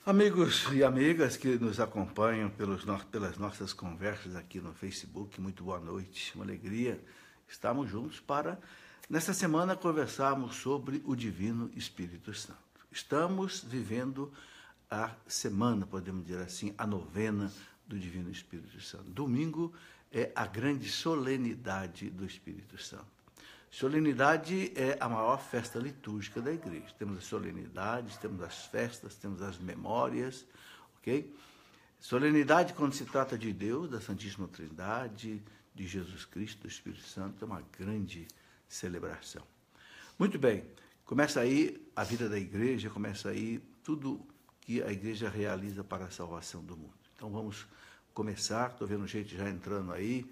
Amigos e amigas que nos acompanham pelas nossas conversas aqui no Facebook, muito boa noite, uma alegria estarmos juntos para, nessa semana, conversarmos sobre o Divino Espírito Santo. Estamos vivendo a semana, podemos dizer assim, a novena do Divino Espírito Santo. Domingo é a grande solenidade do Espírito Santo. Solenidade é a maior festa litúrgica da igreja. Temos as solenidades, temos as festas, temos as memórias, ok? Solenidade, quando se trata de Deus, da Santíssima Trindade, de Jesus Cristo, do Espírito Santo, é uma grande celebração. Muito bem, começa aí a vida da igreja, começa aí tudo que a igreja realiza para a salvação do mundo. Então vamos começar, estou vendo gente já entrando aí,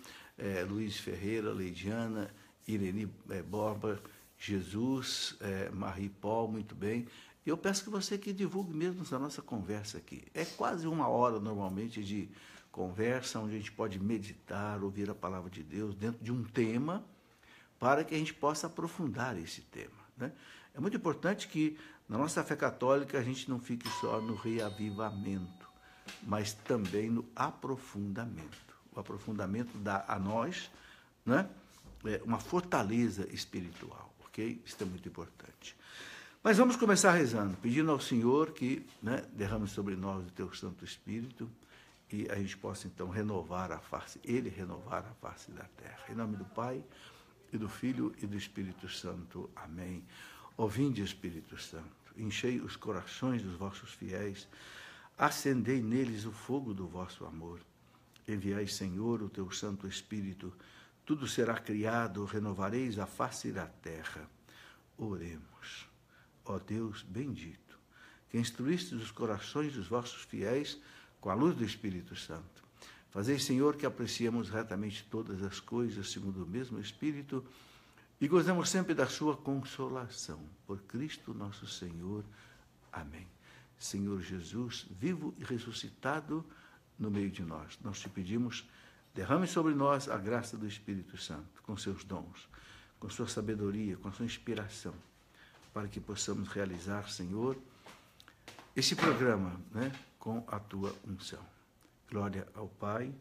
Luiz Ferreira, Leidiana, Irene Borba, Jesus, Marie Paul, muito bem. Eu peço que você que divulgue mesmo a nossa conversa aqui. É quase uma hora, normalmente, de conversa, onde a gente pode meditar, ouvir a palavra de Deus dentro de um tema, para que a gente possa aprofundar esse tema, né? É muito importante que, na nossa fé católica, a gente não fique só no reavivamento, mas também no aprofundamento. O aprofundamento dá a nós, né, uma fortaleza espiritual, ok? Isso é muito importante. Mas vamos começar rezando, pedindo ao Senhor que, né, derrame sobre nós o teu Santo Espírito e a gente possa então renovar a face, Ele renovar a face da terra. Em nome do Pai, e do Filho e do Espírito Santo. Amém. Ó vinde, Espírito Santo, enchei os corações dos vossos fiéis, acendei neles o fogo do vosso amor. Enviai, Senhor, o teu Santo Espírito, tudo será criado, renovareis a face da terra. Oremos. Ó Deus bendito, que instruíste os corações dos vossos fiéis com a luz do Espírito Santo. Fazei, Senhor, que apreciemos retamente todas as coisas segundo o mesmo Espírito e gozemos sempre da sua consolação. Por Cristo nosso Senhor. Amém. Senhor Jesus, vivo e ressuscitado no meio de nós, nós te pedimos, derrame sobre nós a graça do Espírito Santo, com seus dons, com sua sabedoria, com sua inspiração, para que possamos realizar, Senhor, esse programa, né, com a tua unção. Glória ao Pai,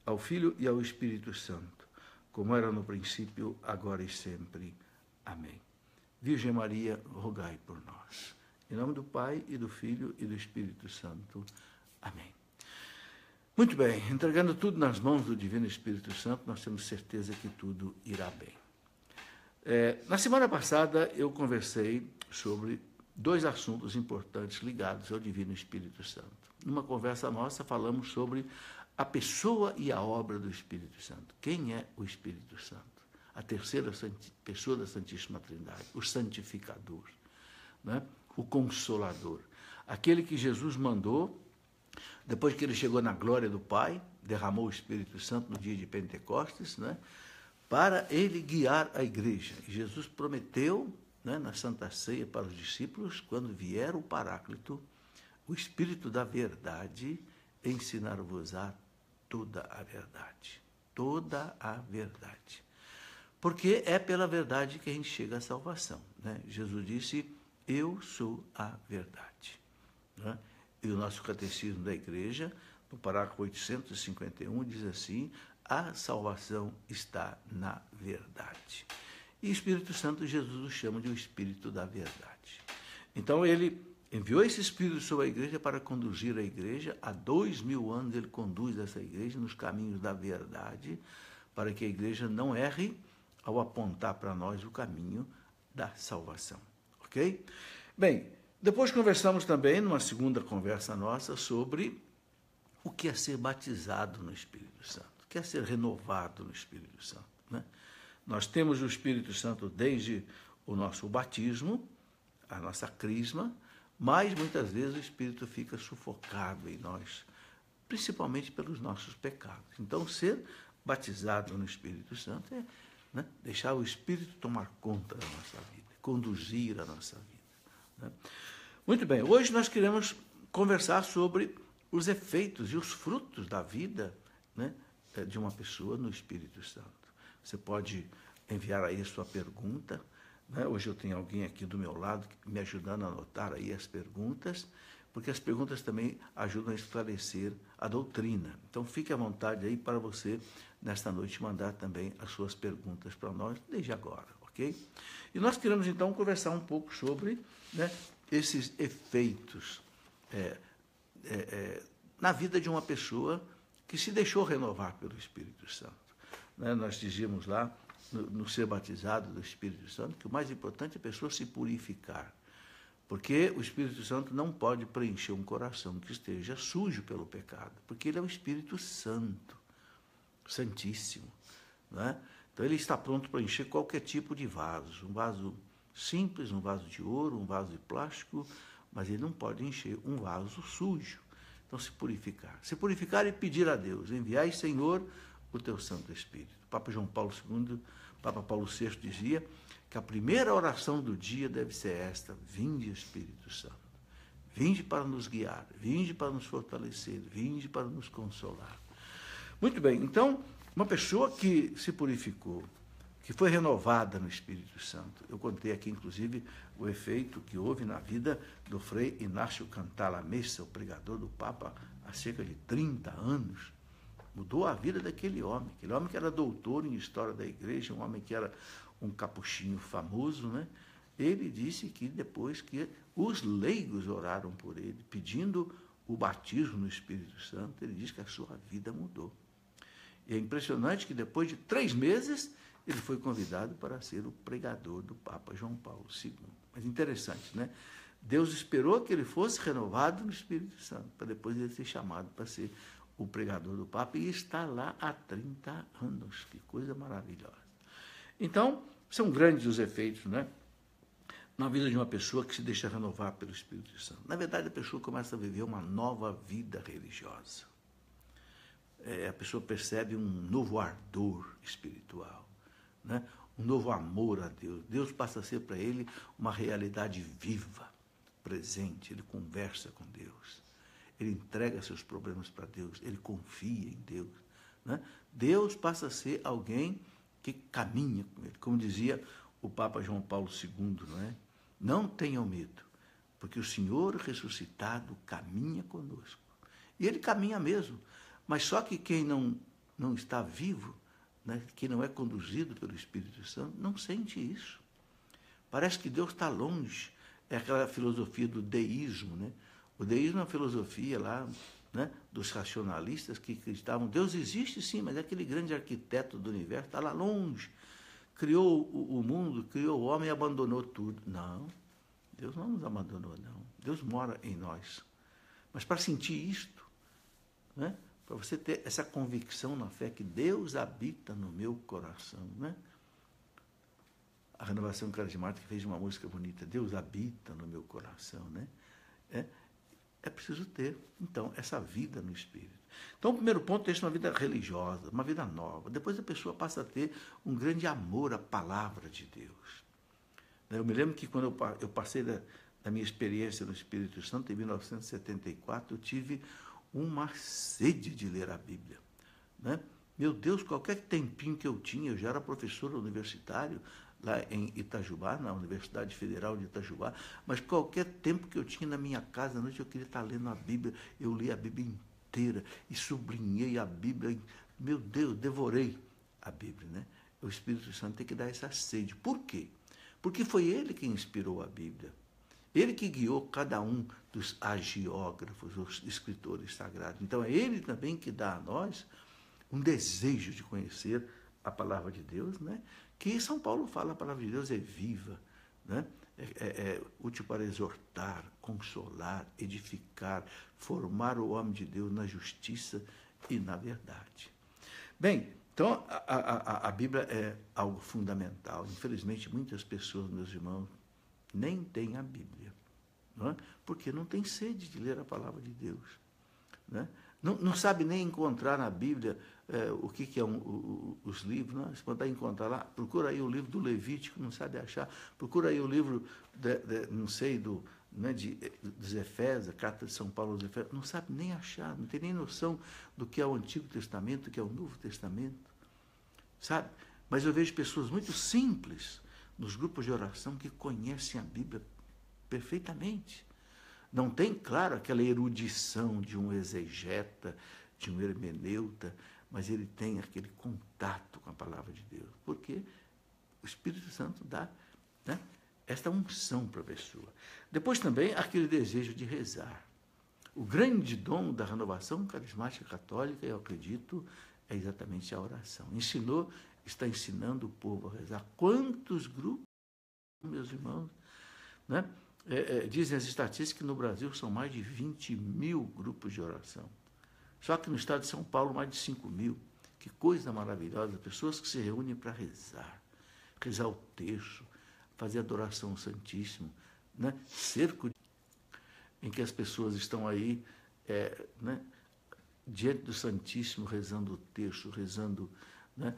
ao Filho e ao Espírito Santo, como era no princípio, agora e sempre. Amém. Virgem Maria, rogai por nós. Em nome do Pai, e do Filho e do Espírito Santo. Amém. Muito bem, entregando tudo nas mãos do Divino Espírito Santo, nós temos certeza que tudo irá bem. Na semana passada, eu conversei sobre dois assuntos importantes ligados ao Divino Espírito Santo. Numa conversa nossa, falamos sobre a pessoa e a obra do Espírito Santo. Quem é o Espírito Santo? A terceira pessoa da Santíssima Trindade, o santificador, né? O consolador, aquele que Jesus mandou, depois que ele chegou na glória do Pai, derramou o Espírito Santo no dia de Pentecostes, né, para ele guiar a igreja. E Jesus prometeu, né, na Santa Ceia para os discípulos, quando vier o Paráclito, o Espírito da verdade, ensinar-vos-á toda a verdade. Toda a verdade. Porque é pela verdade que a gente chega à salvação, né? Jesus disse, eu sou a verdade, né? E o nosso catecismo da igreja, no parágrafo 851, diz assim, a salvação está na verdade. E o Espírito Santo, Jesus o chama de o Espírito da verdade. Então, ele enviou esse Espírito sobre a igreja para conduzir a igreja. Há 2000 anos ele conduz essa igreja nos caminhos da verdade, para que a igreja não erre ao apontar para nós o caminho da salvação. Ok? Bem, depois conversamos também, numa segunda conversa nossa, sobre o que é ser batizado no Espírito Santo, o que é ser renovado no Espírito Santo, né? Nós temos o Espírito Santo desde o nosso batismo, a nossa crisma, mas muitas vezes o Espírito fica sufocado em nós, principalmente pelos nossos pecados. Então, ser batizado no Espírito Santo é, né, deixar o Espírito tomar conta da nossa vida, conduzir a nossa vida, né? Muito bem, hoje nós queremos conversar sobre os efeitos e os frutos da vida, né, de uma pessoa no Espírito Santo. Você pode enviar aí a sua pergunta, né? Hoje eu tenho alguém aqui do meu lado me ajudando a anotar aí as perguntas, porque as perguntas também ajudam a esclarecer a doutrina. Então, fique à vontade aí para você, nesta noite, mandar também as suas perguntas para nós, desde agora, ok? E nós queremos, então, conversar um pouco sobre, né, esses efeitos na vida de uma pessoa que se deixou renovar pelo Espírito Santo. Né? Nós dizíamos lá, no ser batizado do Espírito Santo, que o mais importante é a pessoa se purificar. Porque o Espírito Santo não pode preencher um coração que esteja sujo pelo pecado, porque ele é o Espírito Santo, Santíssimo. Né? Então ele está pronto para encher qualquer tipo de vaso, um vaso simples, um vaso de ouro, um vaso de plástico, mas ele não pode encher um vaso sujo. Então se purificar e pedir a Deus, enviai, Senhor, o teu Santo Espírito. O Papa João Paulo II, Papa Paulo VI dizia que a primeira oração do dia deve ser esta: vinde, Espírito Santo, vinde para nos guiar, vinde para nos fortalecer, vinde para nos consolar. Muito bem, então, uma pessoa que se purificou, que foi renovada no Espírito Santo, eu contei aqui, inclusive, o efeito que houve na vida do Frei Inácio Cantalamessa, o pregador do Papa, há cerca de 30 anos, mudou a vida daquele homem que era doutor em história da igreja, um homem que era um capuchinho famoso, né? Ele disse que depois que os leigos oraram por ele, pedindo o batismo no Espírito Santo, ele disse que a sua vida mudou. E é impressionante que depois de 3 meses, ele foi convidado para ser o pregador do Papa João Paulo II. Mas interessante, né? Deus esperou que ele fosse renovado no Espírito Santo, para depois ele ser chamado para ser o pregador do Papa, e está lá há 30 anos. Que coisa maravilhosa. Então, são grandes os efeitos, né, na vida de uma pessoa que se deixa renovar pelo Espírito Santo. Na verdade, a pessoa começa a viver uma nova vida religiosa. A pessoa percebe um novo ardor espiritual, né, um novo amor a Deus. Deus passa a ser para ele uma realidade viva, presente. Ele conversa com Deus. Ele entrega seus problemas para Deus, ele confia em Deus. Né? Deus passa a ser alguém que caminha com ele. Como dizia o Papa João Paulo II, não é? Não tenham medo, porque o Senhor ressuscitado caminha conosco. E ele caminha mesmo, mas só que quem não está vivo, né, quem não é conduzido pelo Espírito Santo, não sente isso. Parece que Deus está longe. É aquela filosofia do deísmo, né? O deísmo é uma filosofia lá, né, dos racionalistas que acreditavam, Deus existe sim, mas é aquele grande arquiteto do universo, está lá longe, criou o mundo, criou o homem e abandonou tudo. Não, Deus não nos abandonou, não. Deus mora em nós. Mas para sentir isto, né, para você ter essa convicção na fé que Deus habita no meu coração, né? A Renovação Carismática fez uma música bonita, Deus habita no meu coração, né? É preciso ter, então, essa vida no Espírito. Então, o primeiro ponto é uma vida religiosa, uma vida nova. Depois a pessoa passa a ter um grande amor à palavra de Deus. Eu me lembro que quando eu passei da minha experiência no Espírito Santo, em 1974, eu tive uma sede de ler a Bíblia. Né? Meu Deus, qualquer tempinho que eu tinha, eu já era professor universitário, lá em Itajubá, na Universidade Federal de Itajubá, mas qualquer tempo que eu tinha na minha casa, à noite eu queria estar lendo a Bíblia, eu li a Bíblia inteira e sublinhei a Bíblia, meu Deus, devorei a Bíblia, né? O Espírito Santo tem que dar essa sede. Por quê? Porque foi ele que inspirou a Bíblia, ele que guiou cada um dos agiógrafos, os escritores sagrados. Então é ele também que dá a nós um desejo de conhecer a palavra de Deus, né? Que São Paulo fala, a palavra de Deus é viva, né? É útil para exortar, consolar, edificar, formar o homem de Deus na justiça e na verdade. Bem, então a Bíblia é algo fundamental. Infelizmente, muitas pessoas, meus irmãos, nem têm a Bíblia, não é? Porque não tem sede de ler a palavra de Deus, né? Não sabe nem encontrar na Bíblia o que é os livros. Né? Você pode encontrar lá, procura aí o livro do Levítico, não sabe achar, procura aí o livro, não sei, dos Efésios, a Carta de São Paulo aos Efésios, não sabe nem achar, não tem nem noção do que é o Antigo Testamento, do que é o Novo Testamento, sabe? Mas eu vejo pessoas muito simples nos grupos de oração que conhecem a Bíblia perfeitamente. Não tem, claro, aquela erudição de um exegeta, de um hermeneuta, mas ele tem aquele contato com a palavra de Deus. Porque o Espírito Santo dá, né, esta unção para a pessoa. Depois também aquele desejo de rezar. O grande dom da renovação carismática católica, eu acredito, é exatamente a oração. Está ensinando o povo a rezar. Quantos grupos, meus irmãos, né? Dizem as estatísticas que no Brasil são mais de 20 mil grupos de oração. Só que no estado de São Paulo, mais de 5 mil. Que coisa maravilhosa, pessoas que se reúnem para rezar o terço, fazer adoração ao Santíssimo, né? Cerco em que as pessoas estão aí, né, diante do Santíssimo, rezando o terço, rezando, né,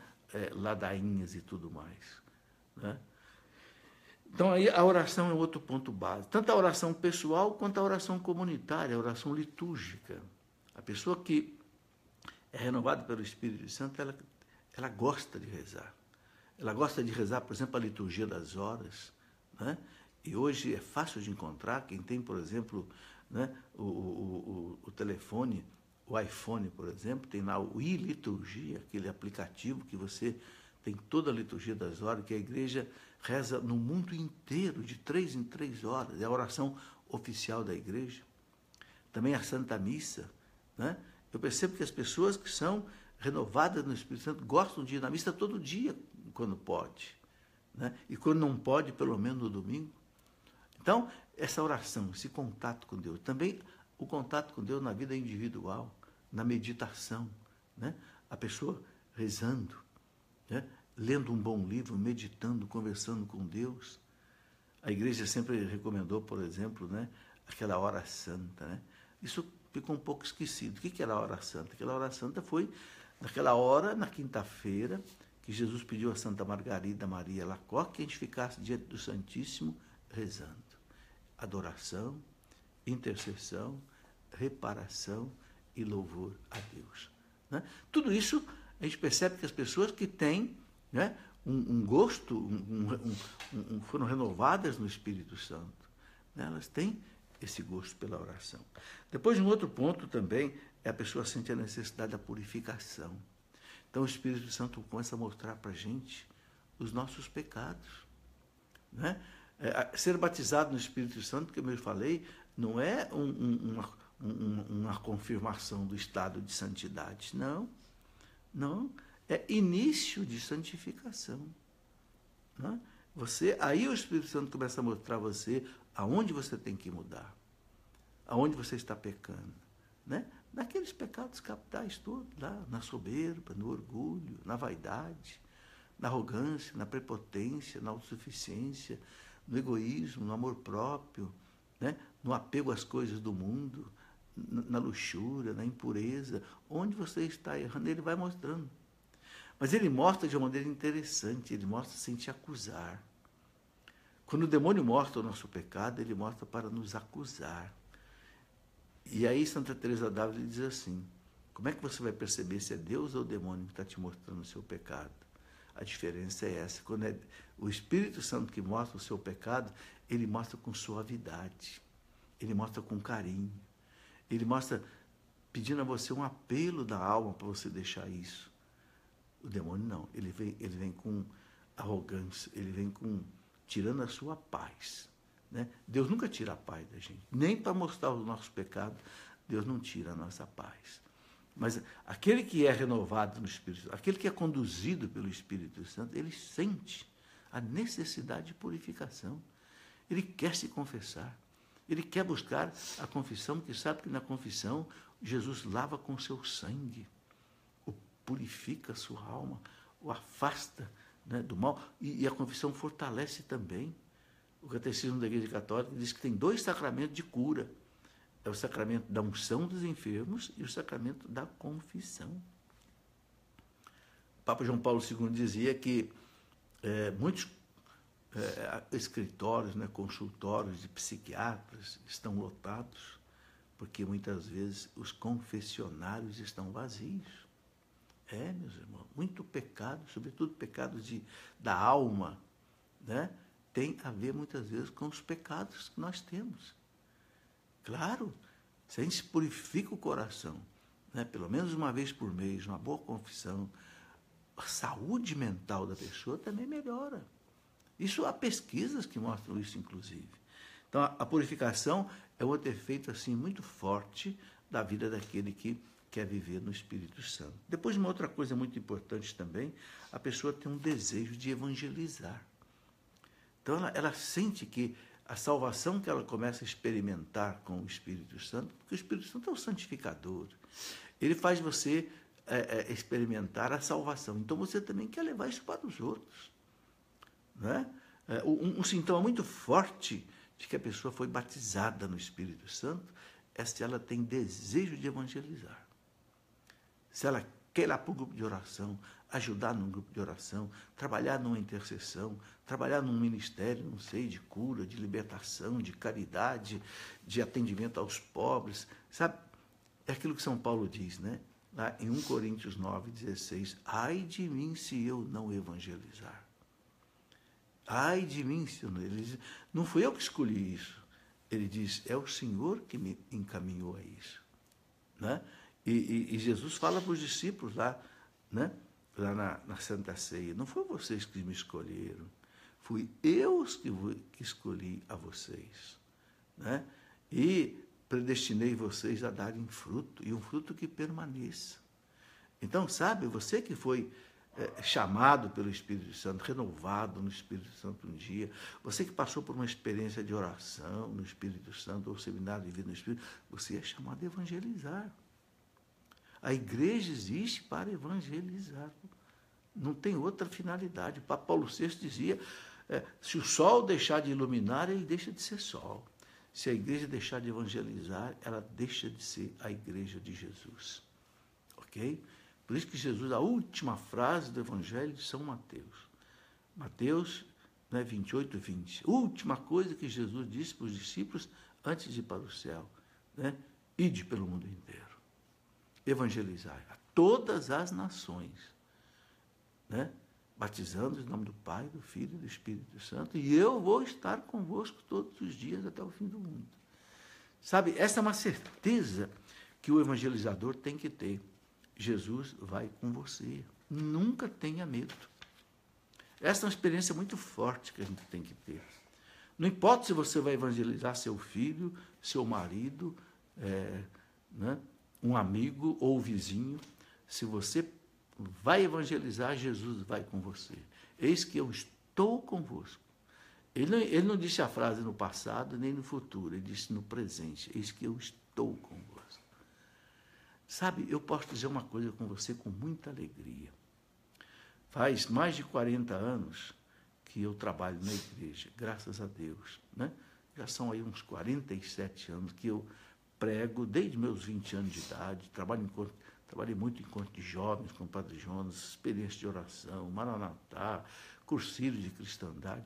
ladainhas e tudo mais, né? Então, aí a oração é outro ponto básico. Tanto a oração pessoal quanto a oração comunitária, a oração litúrgica. A pessoa que é renovada pelo Espírito Santo, ela gosta de rezar. Ela gosta de rezar, por exemplo, a liturgia das horas, né? E hoje é fácil de encontrar. Quem tem, por exemplo, né, o telefone, o iPhone, por exemplo, tem lá o iLiturgia, aquele aplicativo que você tem toda a liturgia das horas, que a igreja reza no mundo inteiro, de 3 em 3 horas. É a oração oficial da igreja. Também a Santa Missa, né? Eu percebo que as pessoas que são renovadas no Espírito Santo gostam de ir na missa todo dia, quando pode, né? E quando não pode, pelo menos no domingo. Então, essa oração, esse contato com Deus, também o contato com Deus na vida individual, na meditação, né? A pessoa rezando, né? Lendo um bom livro, meditando, conversando com Deus. A igreja sempre recomendou, por exemplo, né, aquela hora santa, né? Isso ficou um pouco esquecido. O que era a hora santa? Aquela hora santa foi naquela hora, na quinta-feira, que Jesus pediu a Santa Margarida Maria Alacoque que a gente ficasse diante do Santíssimo rezando. Adoração, intercessão, reparação e louvor a Deus, né? Tudo isso a gente percebe que as pessoas que têm, né, um gosto, foram renovadas no Espírito Santo, né? Elas têm esse gosto pela oração. Depois, um outro ponto também, é a pessoa sentir a necessidade da purificação. Então, o Espírito Santo começa a mostrar para a gente os nossos pecados, né? Ser batizado no Espírito Santo, como eu falei, não é uma confirmação do estado de santidade, não. Não, é início de santificação, né? Aí o Espírito Santo começa a mostrar a você aonde você tem que mudar, aonde você está pecando, né? Naqueles pecados capitais todos, lá na soberba, no orgulho, na vaidade, na arrogância, na prepotência, na autossuficiência, no egoísmo, no amor próprio, né? No apego às coisas do mundo, na luxúria, na impureza. Onde você está errando, ele vai mostrando. Mas ele mostra de uma maneira interessante, ele mostra sem te acusar. Quando o demônio mostra o nosso pecado, ele mostra para nos acusar. E aí Santa Teresa d'Ávila diz assim: como é que você vai perceber se é Deus ou o demônio que está te mostrando o seu pecado? A diferença é essa: quando é o Espírito Santo que mostra o seu pecado, ele mostra com suavidade, ele mostra com carinho, ele mostra pedindo a você um apelo da alma para você deixar isso. O demônio não, ele vem com arrogância, ele vem tirando a sua paz, né? Deus nunca tira a paz da gente, nem para mostrar os nossos pecados, Deus não tira a nossa paz. Mas aquele que é renovado no Espírito Santo, aquele que é conduzido pelo Espírito Santo, ele sente a necessidade de purificação. Ele quer se confessar. Ele quer buscar a confissão, porque sabe que na confissão Jesus lava com seu sangue, o purifica a sua alma, o afasta, né, do mal. E a confissão fortalece também. O Catecismo da Igreja Católica diz que tem 2 sacramentos de cura. É o sacramento da unção dos enfermos e o sacramento da confissão. O Papa João Paulo II dizia que muitos escritórios, né, consultórios de psiquiatras estão lotados, porque muitas vezes os confessionários estão vazios. Meus irmãos, muito pecado, sobretudo pecados da alma, né, tem a ver muitas vezes com os pecados que nós temos. Claro, se a gente purifica o coração, né, pelo menos uma vez por mês, uma boa confissão, a saúde mental da pessoa também melhora. Isso há pesquisas que mostram isso, inclusive. Então, a purificação é outro efeito assim, muito forte da vida daquele que quer viver no Espírito Santo. Depois, uma outra coisa muito importante também, a pessoa tem um desejo de evangelizar. Então, ela sente que a salvação que ela começa a experimentar com o Espírito Santo, porque o Espírito Santo é o santificador, ele faz você experimentar a salvação. Então, você também quer levar isso para os outros. Né? Um sintoma muito forte de que a pessoa foi batizada no Espírito Santo é se ela tem desejo de evangelizar. Se ela quer ir lá para o grupo de oração, ajudar num grupo de oração, trabalhar numa intercessão, trabalhar num ministério, não sei, de cura, de libertação, de caridade, de atendimento aos pobres, sabe? É aquilo que São Paulo diz, né? Lá em 1 Coríntios 9,16, ai de mim se eu não evangelizar. Ai de mim se eu não... Ele diz, não fui eu que escolhi isso. Ele diz, é o Senhor que me encaminhou a isso. Né? E Jesus fala para os discípulos lá, né? Lá na Santa Ceia, não foi vocês que me escolheram, fui eu que escolhi a vocês. Né? E predestinei vocês a darem fruto, e um fruto que permaneça. Então, sabe, você que foi chamado pelo Espírito Santo, renovado no Espírito Santo um dia, você que passou por uma experiência de oração no Espírito Santo, ou seminário de vida no Espírito, você é chamado a evangelizar. A igreja existe para evangelizar. Não tem outra finalidade. O Papa Paulo VI dizia, se o sol deixar de iluminar, ele deixa de ser sol. Se a igreja deixar de evangelizar, ela deixa de ser a igreja de Jesus. Ok? Por isso que Jesus, a última frase do Evangelho de São Mateus. Mateus 28, 20. Última coisa que Jesus disse para os discípulos antes de ir para o céu. Né? Ide pelo mundo inteiro. Evangelizar a todas as nações. Né? Batizando em nome do Pai, do Filho e do Espírito Santo. E eu vou estar convosco todos os dias até o fim do mundo. Sabe, essa é uma certeza que o evangelizador tem que ter. Jesus vai com você. Nunca tenha medo. Essa é uma experiência muito forte que a gente tem que ter. Não importa se você vai evangelizar seu filho, seu marido, né, um amigo ou vizinho. Se você vai evangelizar, Jesus vai com você. Eis que eu estou convosco. Ele não disse a frase no passado nem no futuro, ele disse no presente. Eis que eu estou convosco. Sabe, eu posso dizer uma coisa com você com muita alegria. Faz mais de 40 anos que eu trabalho na igreja, graças a Deus. Né? Já são aí uns 47 anos que eu prego, desde meus 20 anos de idade, trabalhei muito em encontro de jovens, com o Padre Jonas, experiência de oração, Maranatá, cursilho de cristandade.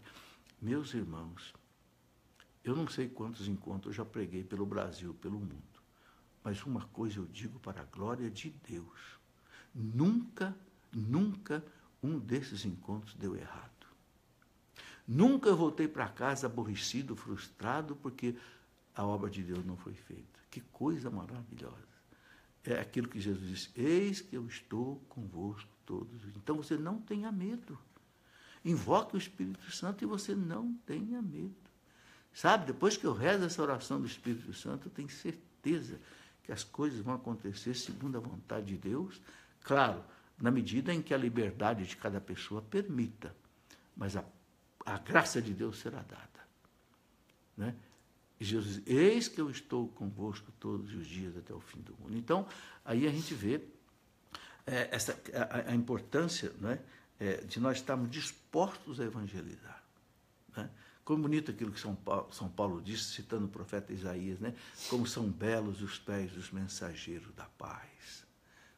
Meus irmãos, eu não sei quantos encontros eu já preguei pelo Brasil, pelo mundo. Mas uma coisa eu digo para a glória de Deus. Nunca um desses encontros deu errado. Nunca eu voltei para casa aborrecido, frustrado, porque a obra de Deus não foi feita. Que coisa maravilhosa. É aquilo que Jesus disse, eis que eu estou convosco todos. Então você não tenha medo. Invoque o Espírito Santo e você não tenha medo. Sabe, depois que eu rezo essa oração do Espírito Santo, eu tenho certeza que as coisas vão acontecer segundo a vontade de Deus, claro, na medida em que a liberdade de cada pessoa permita, mas a graça de Deus será dada. Né? E Jesus diz, eis que eu estou convosco todos os dias até o fim do mundo. Então, aí a gente vê a importância, né, de nós estarmos dispostos a evangelizar. Né? Como bonito aquilo que São Paulo disse, citando o profeta Isaías, né? Como são belos os pés dos mensageiros da paz.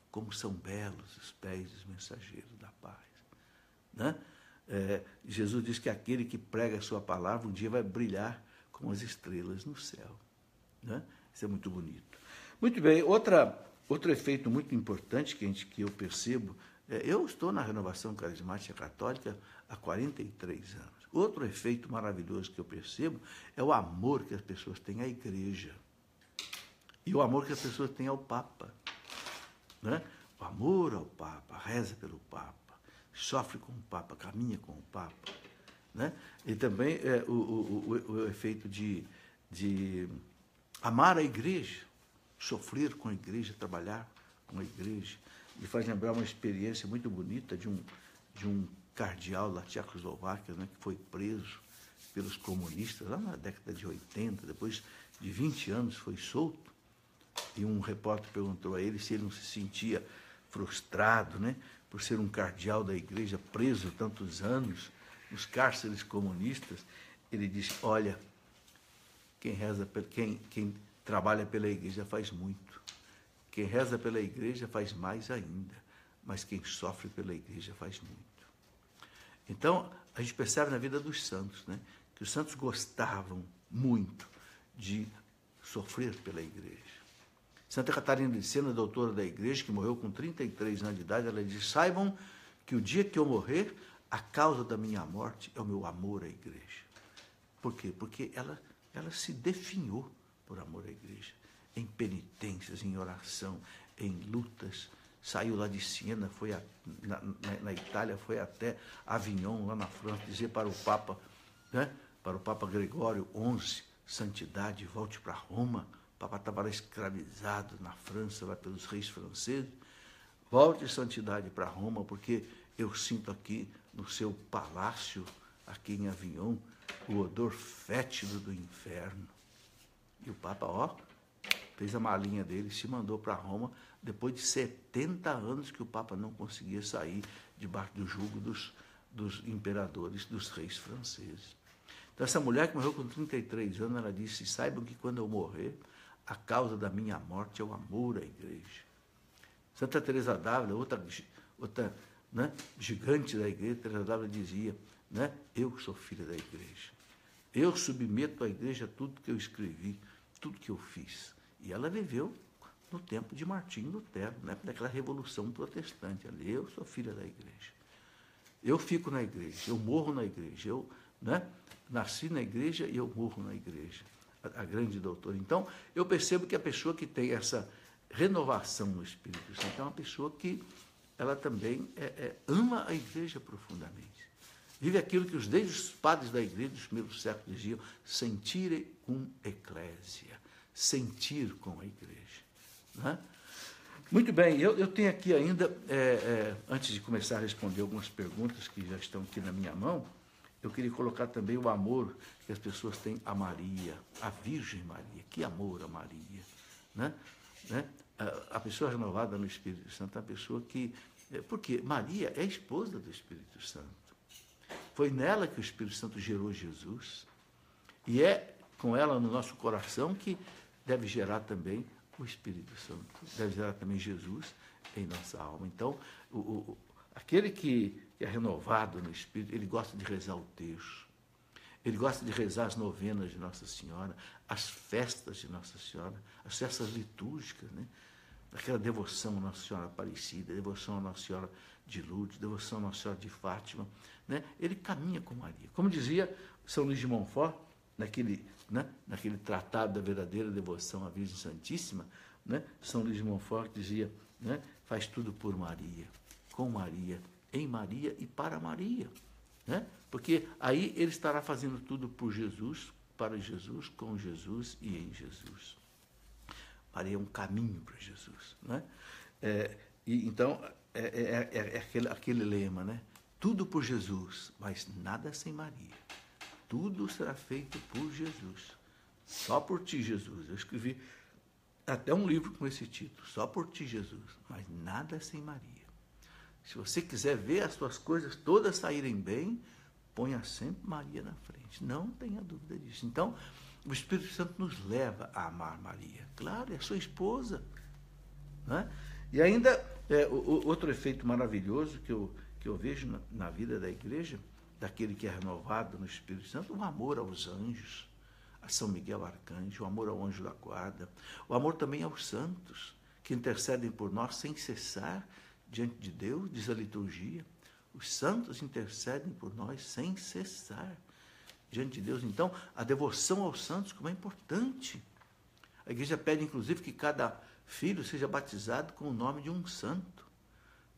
Como são belos os pés dos mensageiros da paz. Né? Jesus diz que aquele que prega a sua palavra um dia vai brilhar como as estrelas no céu. Né? Isso é muito bonito. Muito bem, outro efeito muito importante que eu percebo, eu estou na Renovação Carismática Católica há 43 anos. Outro efeito maravilhoso que eu percebo é o amor que as pessoas têm à igreja. E o amor que a pessoa tem ao Papa, né? O amor ao Papa, reza pelo Papa, sofre com o Papa, caminha com o Papa, né? E também o efeito de amar a igreja, sofrer com a igreja, trabalhar com a igreja. Me faz lembrar uma experiência muito bonita de um cardeal da Tchecoslováquia, né, que foi preso pelos comunistas lá na década de 80, depois de 20 anos foi solto, e um repórter perguntou a ele se ele não se sentia frustrado, né, por ser um cardeal da igreja preso tantos anos nos cárceres comunistas. Ele disse: olha, quem trabalha pela igreja faz muito, quem reza pela igreja faz mais ainda, mas quem sofre pela igreja faz muito. Então, a gente percebe na vida dos santos, né, que os santos gostavam muito de sofrer pela igreja. Santa Catarina de Sena, doutora da igreja, que morreu com 33 anos de idade, ela diz: saibam que o dia que eu morrer, a causa da minha morte é o meu amor à igreja. Por quê? Porque ela se definhou por amor à igreja, em penitências, em oração, em lutas. Saiu lá de Siena, foi na Itália, foi até Avignon, lá na França, dizer para o Papa, né, para o Papa Gregório XI, santidade, volte para Roma. O Papa estava lá escravizado na França, lá pelos reis franceses. Volte, santidade, para Roma, porque eu sinto aqui no seu palácio, aqui em Avignon, o odor fétido do inferno. E o Papa, fez a malinha dele, se mandou para Roma, depois de 70 anos que o Papa não conseguia sair debaixo do jugo dos imperadores, dos reis franceses. Então, essa mulher que morreu com 33 anos, ela disse: saibam que quando eu morrer, a causa da minha morte é o amor à igreja. Santa Teresa d'Ávila, outra, né, gigante da igreja, Teresa d'Ávila dizia, né, eu sou filha da igreja. Eu submeto à igreja tudo que eu escrevi, tudo que eu fiz. E ela viveu no tempo de Martinho Lutero, né, daquela revolução protestante. Eu sou filha da igreja. Eu fico na igreja, eu morro na igreja. Eu, né, nasci na igreja e eu morro na igreja. A grande doutora. Então, eu percebo que a pessoa que tem essa renovação no Espírito Santo é uma pessoa que ela também ama a igreja profundamente. Vive aquilo que desde os padres da igreja dos primeiros séculos diziam: sentire cum ecclesia, sentir com a igreja. Né? Muito bem, eu tenho aqui ainda, antes de começar a responder algumas perguntas que já estão aqui na minha mão, eu queria colocar também o amor que as pessoas têm a Maria, a Virgem Maria. Que amor a Maria. Né? A pessoa renovada no Espírito Santo é uma pessoa que... Porque Maria é a esposa do Espírito Santo. Foi nela que o Espírito Santo gerou Jesus. E é com ela no nosso coração que deve gerar também o Espírito Santo. Deve gerar também Jesus em nossa alma. Então, aquele que é renovado no Espírito, ele gosta de rezar o terço. Ele gosta de rezar as novenas de Nossa Senhora, as festas de Nossa Senhora, as festas litúrgicas, né? Aquela devoção à Nossa Senhora Aparecida, devoção à Nossa Senhora de Lourdes, devoção à Nossa Senhora de Fátima, né? Ele caminha com Maria. Como dizia São Luís de Montfort, naquele tratado da verdadeira devoção à Virgem Santíssima, né? São Luís de Montfort dizia, né? Faz tudo por Maria, com Maria, em Maria e para Maria. Né? Porque aí ele estará fazendo tudo por Jesus, para Jesus, com Jesus e em Jesus. Maria é um caminho para Jesus. Né? Então, aquele lema, né? Tudo por Jesus, mas nada sem Maria. Tudo será feito por Jesus. Só por ti, Jesus. Eu escrevi até um livro com esse título, Só por ti, Jesus, mas nada sem Maria. Se você quiser ver as suas coisas todas saírem bem, ponha sempre Maria na frente. Não tenha dúvida disso. Então, o Espírito Santo nos leva a amar Maria. Claro, é sua esposa. Né? E ainda, outro efeito maravilhoso que eu vejo na vida da igreja, daquele que é renovado no Espírito Santo, o amor aos anjos, a São Miguel Arcanjo, o amor ao anjo da guarda, o amor também aos santos, que intercedem por nós sem cessar, diante de Deus, diz a liturgia. Os santos intercedem por nós sem cessar diante de Deus. Então, a devoção aos santos como é importante. A igreja pede, inclusive, que cada filho seja batizado com o nome de um santo,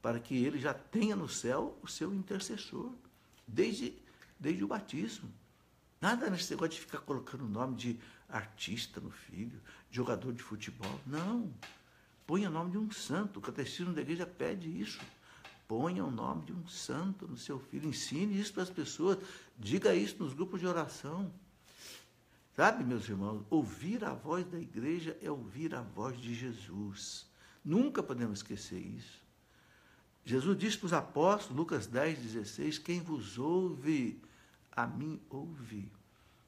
para que ele já tenha no céu o seu intercessor, desde o batismo. Nada nesse negócio de ficar colocando o nome de artista no filho, jogador de futebol. Não. Ponha o nome de um santo. O catecismo da igreja pede isso. Ponha o nome de um santo no seu filho. Ensine isso para as pessoas. Diga isso nos grupos de oração. Sabe, meus irmãos, ouvir a voz da igreja é ouvir a voz de Jesus. Nunca podemos esquecer isso. Jesus disse para os apóstolos, Lucas 10:16, quem vos ouve, a mim ouve.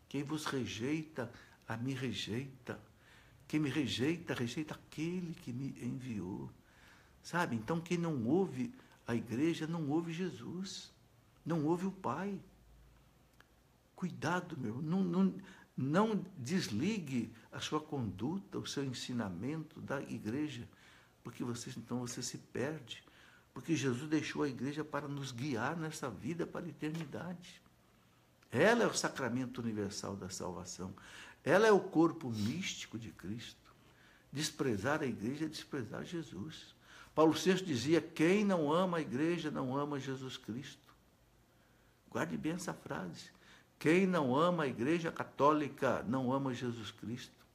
Quem vos rejeita, a mim rejeita. Quem me rejeita, rejeita aquele que me enviou. Sabe? Então, quem não ouve a igreja, não ouve Jesus. Não ouve o Pai. Cuidado, meu. Não desligue a sua conduta, o seu ensinamento da igreja, porque então você se perde. Porque Jesus deixou a igreja para nos guiar nessa vida para a eternidade. Ela é o sacramento universal da salvação. Ela é o corpo místico de Cristo. Desprezar a igreja é desprezar Jesus. Paulo VI dizia, quem não ama a igreja não ama Jesus Cristo. Guarde bem essa frase. Quem não ama a igreja católica não ama Jesus Cristo.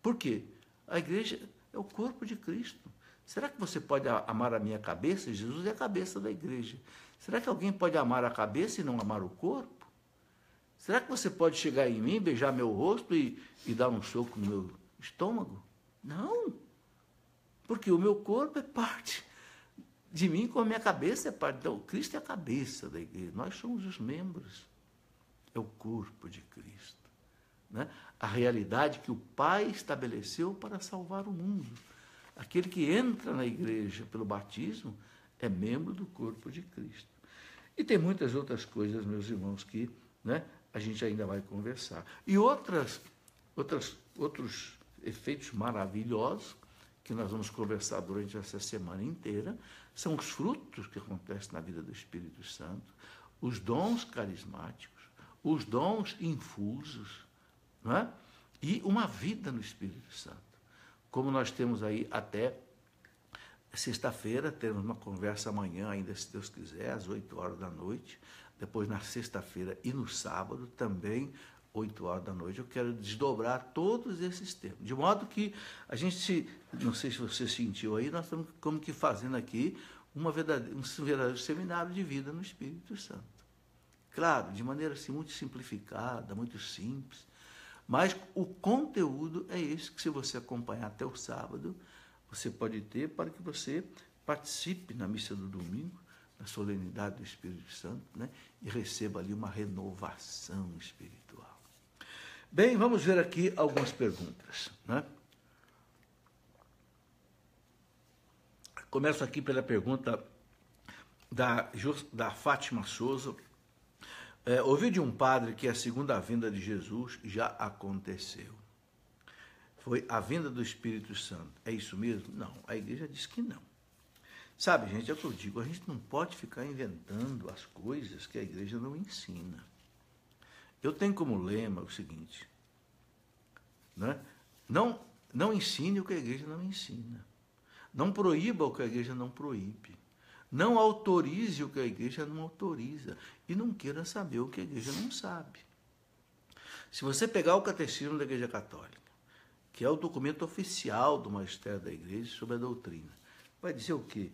Por quê? A igreja é o corpo de Cristo. Será que você pode amar a minha cabeça? Jesus é a cabeça da igreja. Será que alguém pode amar a cabeça e não amar o corpo? Será que você pode chegar em mim, beijar meu rosto e dar um soco no meu estômago? Não. Porque o meu corpo é parte de mim, como a minha cabeça é parte. Então, Cristo é a cabeça da igreja. Nós somos os membros. É o corpo de Cristo. Né? A realidade que o Pai estabeleceu para salvar o mundo. Aquele que entra na igreja pelo batismo é membro do corpo de Cristo. E tem muitas outras coisas, meus irmãos, que, né, a gente ainda vai conversar. E outros efeitos maravilhosos que nós vamos conversar durante essa semana inteira são os frutos que acontecem na vida do Espírito Santo, os dons carismáticos, os dons infusos, não é? E uma vida no Espírito Santo. Como nós temos aí até sexta-feira, temos uma conversa amanhã, ainda se Deus quiser, às 8 horas da noite. Depois, na sexta-feira e no sábado, também, 8 horas da noite, eu quero desdobrar todos esses temas. De modo que a gente, não sei se você sentiu aí, nós estamos como que fazendo aqui um verdadeiro seminário de vida no Espírito Santo. Claro, de maneira assim, muito simplificada, muito simples. Mas o conteúdo é esse que, se você acompanhar até o sábado, você pode ter para que você participe na missa do domingo, na solenidade do Espírito Santo, né? E receba ali uma renovação espiritual. Bem, vamos ver aqui algumas perguntas, né? Começo aqui pela pergunta da Fátima Souza. Ouvi de um padre que a segunda vinda de Jesus já aconteceu. Foi a vinda do Espírito Santo. É isso mesmo? Não, a igreja diz que não. Sabe, gente, é o que eu digo, a gente não pode ficar inventando as coisas que a igreja não ensina. Eu tenho como lema o seguinte, né? Não ensine o que a igreja não ensina. Não proíba o que a igreja não proíbe. Não autorize o que a igreja não autoriza. E não queira saber o que a igreja não sabe. Se você pegar o Catecismo da Igreja Católica, que é o documento oficial do magistério da igreja sobre a doutrina, vai dizer o quê?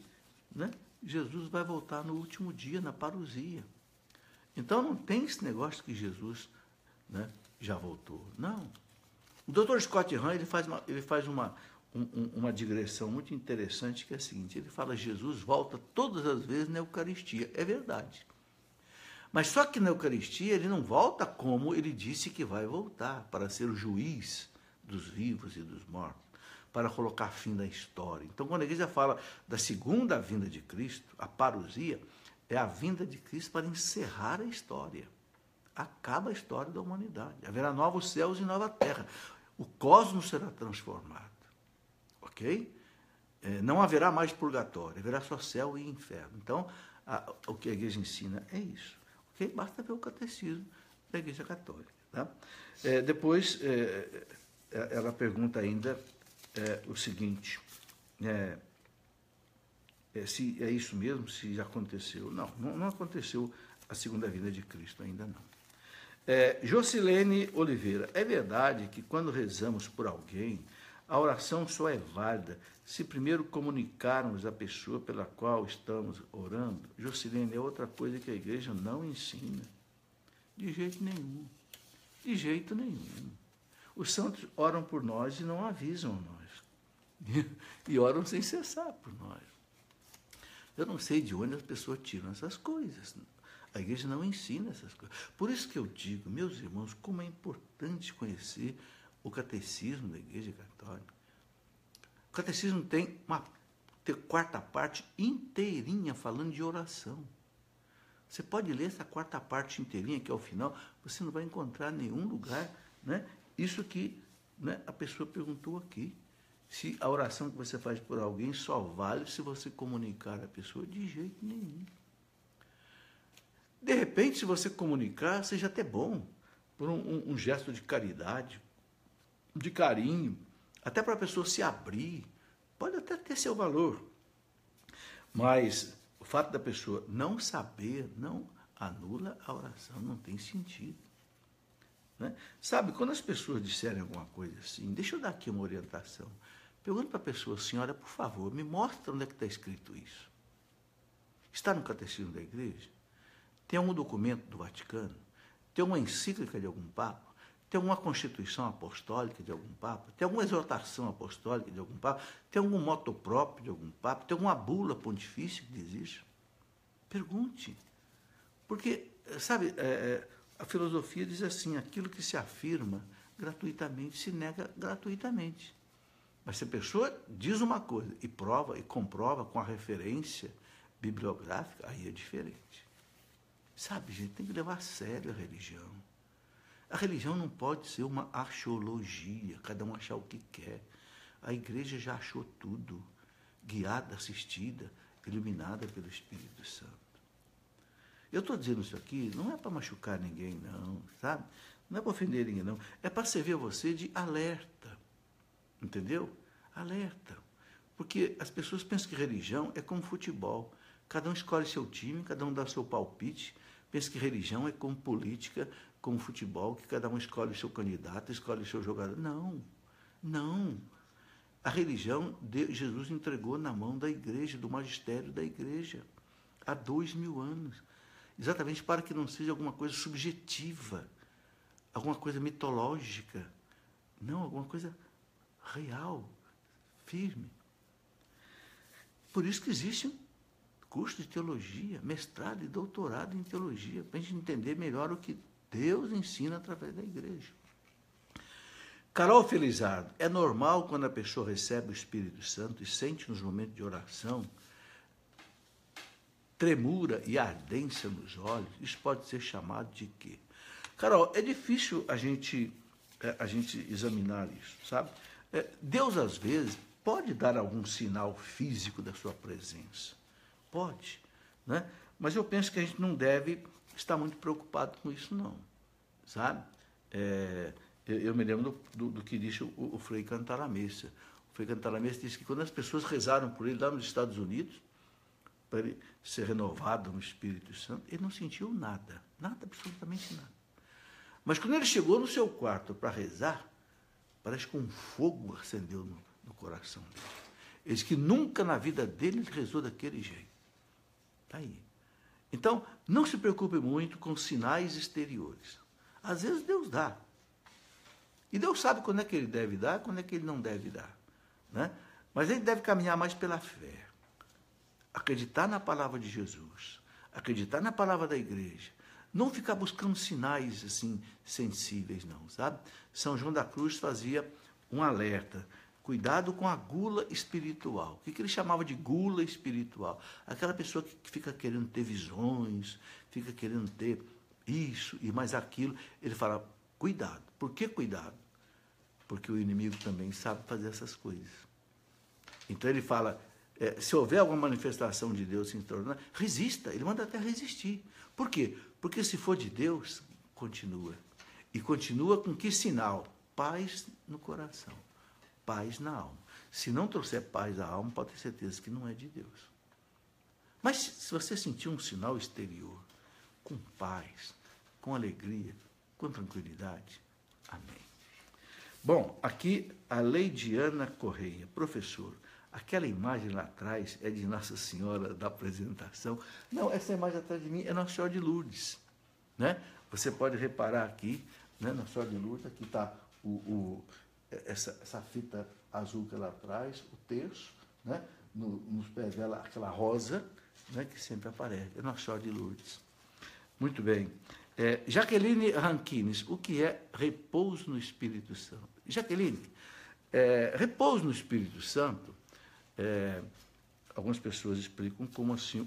Né? Jesus vai voltar no último dia, na parousia. Então não tem esse negócio que Jesus, né, já voltou. Não. O Dr. Scott Hahn, ele faz uma digressão muito interessante, que é a seguinte, ele fala, Jesus volta todas as vezes na Eucaristia. É verdade. Mas só que na Eucaristia ele não volta como ele disse que vai voltar, para ser o juiz dos vivos e dos mortos, para colocar fim na história. Então, quando a igreja fala da segunda vinda de Cristo, a parousia, é a vinda de Cristo para encerrar a história. Acaba a história da humanidade. Haverá novos céus e nova terra. O cosmos será transformado. Ok? Não haverá mais purgatório, haverá só céu e inferno. Então, o que a igreja ensina é isso. Okay? Basta ver o catecismo da Igreja Católica. Tá? Depois, ela pergunta ainda o seguinte, se é isso mesmo, se já aconteceu. Não aconteceu a segunda vinda de Cristo, ainda não. Jocilene Oliveira, é verdade que quando rezamos por alguém, a oração só é válida se primeiro comunicarmos a pessoa pela qual estamos orando? Jocilene, é outra coisa que a igreja não ensina. De jeito nenhum. De jeito nenhum. Os santos oram por nós e não avisam nós. E oram sem cessar por nós. Eu não sei de onde as pessoas tiram essas coisas. A igreja não ensina essas coisas. Por isso que eu digo, meus irmãos, como é importante conhecer o catecismo da Igreja Católica. O catecismo tem quarta parte inteirinha falando de oração. Você pode ler essa quarta parte inteirinha, que é o final, você não vai encontrar em nenhum lugar, né? Isso que, né, a pessoa perguntou aqui. Se a oração que você faz por alguém só vale se você comunicar a pessoa, de jeito nenhum. De repente, se você comunicar, seja até bom, por um gesto de caridade, de carinho, até para a pessoa se abrir, pode até ter seu valor. Mas o fato da pessoa não saber, não anula a oração, não tem sentido. Né? Sabe, quando as pessoas disserem alguma coisa assim, deixa eu dar aqui uma orientação. Pergunta para a pessoa, senhora, por favor, me mostra onde é que está escrito isso. Está no catecismo da igreja? Tem algum documento do Vaticano? Tem uma encíclica de algum papa? Tem alguma constituição apostólica de algum papa? Tem alguma exortação apostólica de algum papa? Tem algum moto próprio de algum papa? Tem alguma bula pontifícia que diz isso? Pergunte. Porque, sabe, a filosofia diz assim, aquilo que se afirma gratuitamente se nega gratuitamente. Mas se a pessoa diz uma coisa e prova e comprova com a referência bibliográfica, aí é diferente. Sabe, gente, tem que levar a sério a religião. A religião não pode ser uma axiologia, cada um achar o que quer. A igreja já achou tudo, guiada, assistida, iluminada pelo Espírito Santo. Eu estou dizendo isso aqui, não é para machucar ninguém, não, sabe? Não é para ofender ninguém, não. É para servir a você de alerta, entendeu? Alerta. Porque as pessoas pensam que religião é como futebol. Cada um escolhe seu time, cada um dá seu palpite. Pensa que religião é como política, como futebol, que cada um escolhe o seu candidato, escolhe o seu jogador. Não, não. A religião, Jesus entregou na mão da igreja, do magistério da igreja, há 2000 anos. Exatamente para que não seja alguma coisa subjetiva, alguma coisa mitológica. Não, alguma coisa real, firme. Por isso que existe um curso de teologia, mestrado e doutorado em teologia, para a gente entender melhor o que Deus ensina através da igreja. Carol Felizardo, é normal quando a pessoa recebe o Espírito Santo e sente nos momentos de oração tremura e ardência nos olhos? Isso pode ser chamado de quê? Carol, é difícil a gente examinar isso, sabe? Deus, às vezes, pode dar algum sinal físico da sua presença. Pode, né? Mas eu penso que a gente não deve estar muito preocupado com isso, não, sabe? Eu me lembro do que disse o Frei Cantalamessa. O Frei Cantalamessa disse que quando as pessoas rezaram por ele lá nos Estados Unidos, para ele ser renovado no Espírito Santo, ele não sentiu nada, absolutamente nada. Mas quando ele chegou no seu quarto para rezar, parece que um fogo acendeu no coração dele. Ele disse que nunca na vida dele ele rezou daquele jeito. Está aí. Então, não se preocupe muito com sinais exteriores. Às vezes Deus dá. E Deus sabe quando é que ele deve dar, quando é que ele não deve dar. Né? Mas ele deve caminhar mais pela fé. Acreditar na palavra de Jesus. Acreditar na palavra da igreja. Não ficar buscando sinais assim sensíveis, não, sabe? São João da Cruz fazia um alerta. Cuidado com a gula espiritual. O que ele chamava de gula espiritual? Aquela pessoa que fica querendo ter visões, fica querendo ter isso e mais aquilo. Ele fala, cuidado. Por que cuidado? Porque o inimigo também sabe fazer essas coisas. Então ele fala, se houver alguma manifestação de Deus se tornar, resista. Ele manda até resistir. Por quê? Porque se for de Deus, continua. E continua com que sinal? paz no coração, paz na alma. Se não trouxer paz à alma, pode ter certeza que não é de Deus. Mas se você sentir um sinal exterior, com paz, com alegria, com tranquilidade, amém. Bom, aqui a Leidiana Correia, professor, aquela imagem lá atrás é de Nossa Senhora da apresentação. Não, essa imagem atrás de mim é Nossa Senhora de Lourdes, né? Você pode reparar aqui, né, Nossa Senhora de Lourdes, aqui está essa fita azul que é lá atrás, o terço, né? Nos pés dela, aquela rosa, né, que sempre aparece, é Nossa Senhora de Lourdes. Muito bem. Jaqueline Ranquines, o que é repouso no Espírito Santo? Jaqueline, repouso no Espírito Santo, algumas pessoas explicam como assim,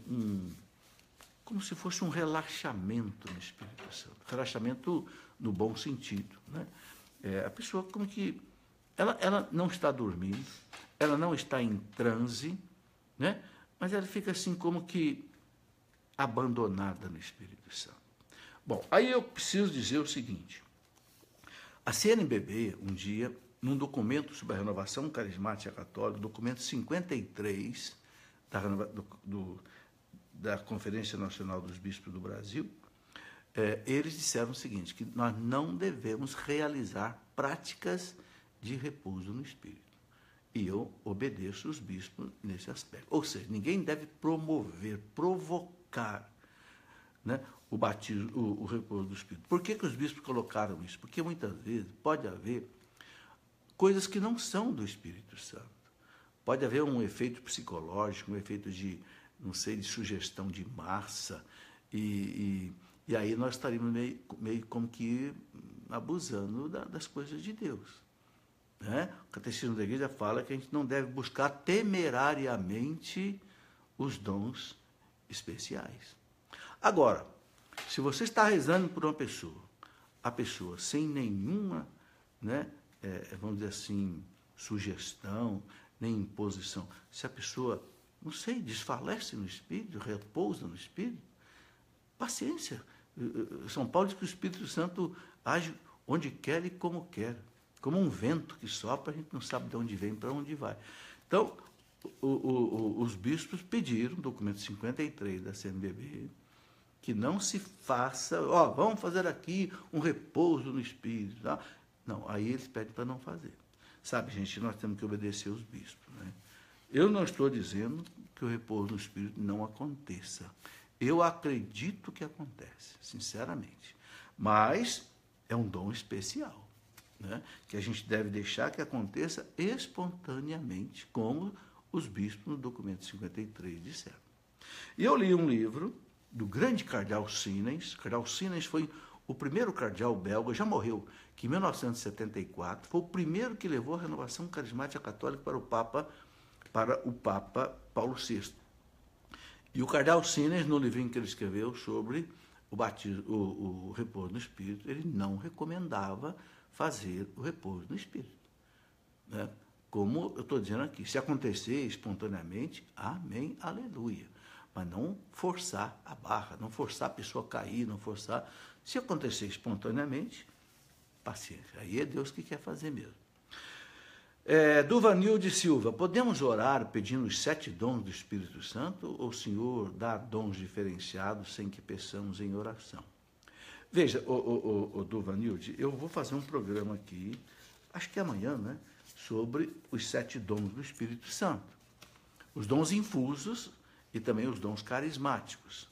como se fosse um relaxamento no Espírito Santo. Relaxamento no bom sentido, né? A pessoa como que ela não está dormindo, ela não está em transe, né? Mas ela fica assim como que abandonada no Espírito Santo. Bom, aí eu preciso dizer o seguinte, a CNBB, um dia, num documento sobre a renovação carismática católica, documento 53 da Conferência Nacional dos Bispos do Brasil, eles disseram o seguinte, que nós não devemos realizar práticas de repouso no Espírito. E eu obedeço os bispos nesse aspecto. Ou seja, ninguém deve promover, provocar, né, o batismo, o repouso do Espírito. Por que os bispos colocaram isso? Porque muitas vezes pode haver coisas que não são do Espírito Santo. Pode haver um efeito psicológico, um efeito de, não sei, de sugestão de massa, e aí nós estaríamos meio como que abusando das coisas de Deus. Né? O Catecismo da Igreja fala que a gente não deve buscar temerariamente os dons especiais. Agora, se você está rezando por uma pessoa, a pessoa sem nenhuma, né, vamos dizer assim, sugestão, nem imposição, se a pessoa, não sei, desfalece no Espírito, repousa no Espírito, paciência. São Paulo diz que o Espírito Santo age onde quer e como quer, como um vento que sopra, a gente não sabe de onde vem, para onde vai. Então, os bispos pediram, documento 53 da CNBB, que não se faça, vamos fazer aqui um repouso no Espírito. Tá? Não, aí eles pedem para não fazer. Sabe, gente, nós temos que obedecer os bispos. Né? Eu não estou dizendo que o repouso no Espírito não aconteça. Eu acredito que acontece, sinceramente. Mas é um dom especial, né? Que a gente deve deixar que aconteça espontaneamente, como os bispos no documento 53 disseram. E eu li um livro do grande cardeal Sinens. Cardeal Sinens foi o primeiro cardeal belga, já morreu, que em 1974 foi o primeiro que levou a renovação carismática católica para o Papa Paulo VI. E o cardeal Sinens, no livrinho que ele escreveu sobre o batismo, o repouso no Espírito, ele não recomendava fazer o repouso no Espírito. Né? Como eu estou dizendo aqui, se acontecer espontaneamente, amém, aleluia. Mas não forçar a barra, não forçar a pessoa a cair, não forçar. Se acontecer espontaneamente, paciência. Aí é Deus que quer fazer mesmo. Duvanil de Silva, podemos orar pedindo os 7 dons do Espírito Santo ou o Senhor dá dons diferenciados sem que peçamos em oração? Veja, Duvanil, eu vou fazer um programa aqui, acho que amanhã, né, sobre os 7 dons do Espírito Santo. Os dons infusos e também os dons carismáticos.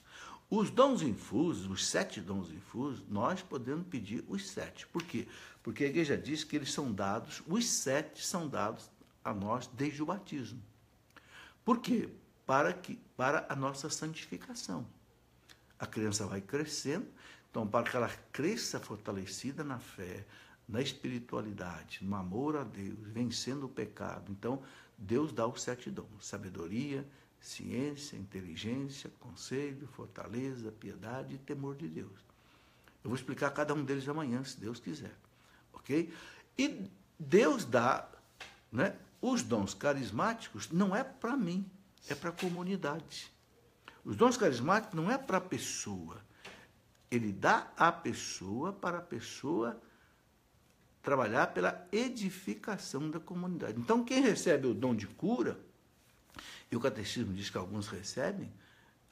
Os dons infusos, os 7 dons infusos, nós podemos pedir os 7. Por quê? Porque a igreja diz que eles são dados, os 7 são dados a nós desde o batismo. Por quê? Para a nossa santificação. A criança vai crescendo, então para que ela cresça fortalecida na fé, na espiritualidade, no amor a Deus, vencendo o pecado. Então, Deus dá os 7 dons, sabedoria, ciência, inteligência, conselho, fortaleza, piedade e temor de Deus. Eu vou explicar cada um deles amanhã, se Deus quiser. Ok? E Deus dá, né, os dons carismáticos, não é para mim, é para a comunidade. Os dons carismáticos não é para a pessoa. Ele dá à pessoa para a pessoa trabalhar pela edificação da comunidade. Então, quem recebe o dom de cura, e o catecismo diz que alguns recebem,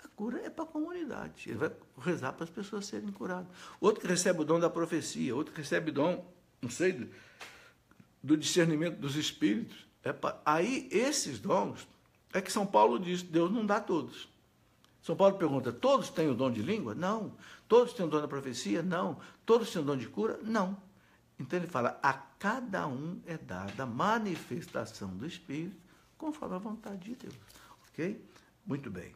a cura é para a comunidade. Ele vai rezar para as pessoas serem curadas. Outro que recebe o dom da profecia, outro que recebe o dom, não sei, do discernimento dos espíritos. Aí, esses dons, é que São Paulo diz, Deus não dá a todos. São Paulo pergunta, todos têm o dom de língua? Não. Todos têm o dom da profecia? Não. Todos têm o dom de cura? Não. Então ele fala, a cada um é dada a manifestação do Espírito conforme a vontade de Deus. Ok? Muito bem.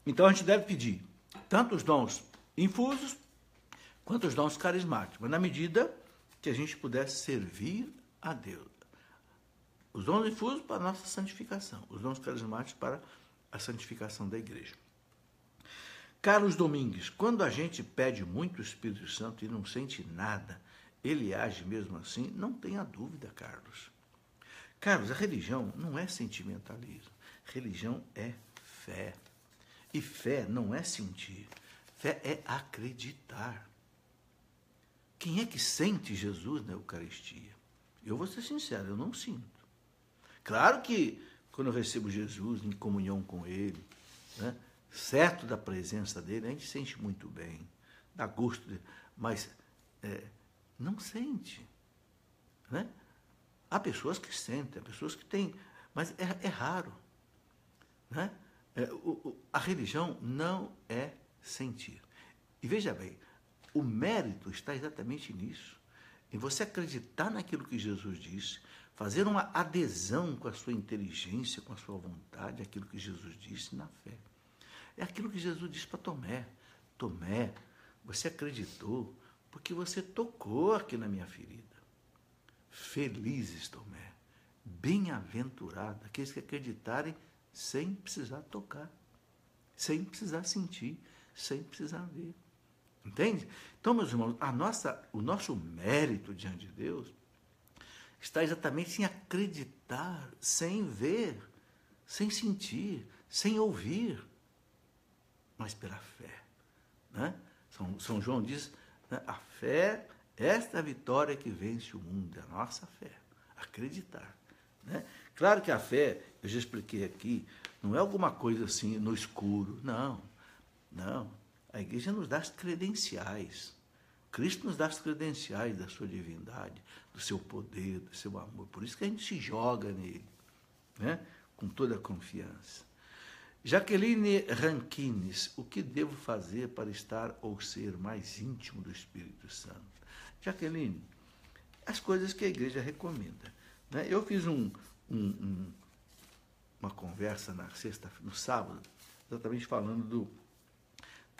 Então a gente deve pedir tanto os dons infusos quanto os dons carismáticos, na medida que a gente pudesse servir a Deus. Os dons infusos para a nossa santificação, os dons carismáticos para a santificação da igreja. Carlos Domingues, quando a gente pede muito o Espírito Santo e não sente nada, ele age mesmo assim? Não tenha dúvida, Carlos. Carlos, a religião não é sentimentalismo. Religião é fé. E fé não é sentir. Fé é acreditar. Quem é que sente Jesus na Eucaristia? Eu vou ser sincero, eu não sinto. Claro que quando eu recebo Jesus em comunhão com Ele, né, certo da presença dele, a gente sente muito bem, dá gosto, mas não sente. Né? Há pessoas que sentem, há pessoas que têm, mas é raro. Né? A religião não é sentir. E veja bem, o mérito está exatamente nisso, em você acreditar naquilo que Jesus disse, fazer uma adesão com a sua inteligência, com a sua vontade, aquilo que Jesus disse na fé. É aquilo que Jesus disse para Tomé. Tomé, você acreditou porque você tocou aqui na minha ferida. Felizes, Tomé, bem-aventurado, aqueles que acreditarem sem precisar tocar, sem precisar sentir, sem precisar ver. Entende? Então, meus irmãos, o nosso mérito diante de Deus está exatamente em acreditar, sem ver, sem sentir, sem ouvir, mas pela fé. Né? São João diz, né, a fé, esta é a vitória que vence o mundo, é a nossa fé, acreditar. Né? Claro que a fé, eu já expliquei aqui, não é alguma coisa assim no escuro, não. A igreja nos dá as credenciais. Cristo nos dá as credenciais da sua divindade, do seu poder, do seu amor. Por isso que a gente se joga nele, né? Com toda a confiança. Jaqueline Ranquines, o que devo fazer para estar ou ser mais íntimo do Espírito Santo? Jaqueline, as coisas que a igreja recomenda. Né? Eu fiz uma conversa no sábado, exatamente falando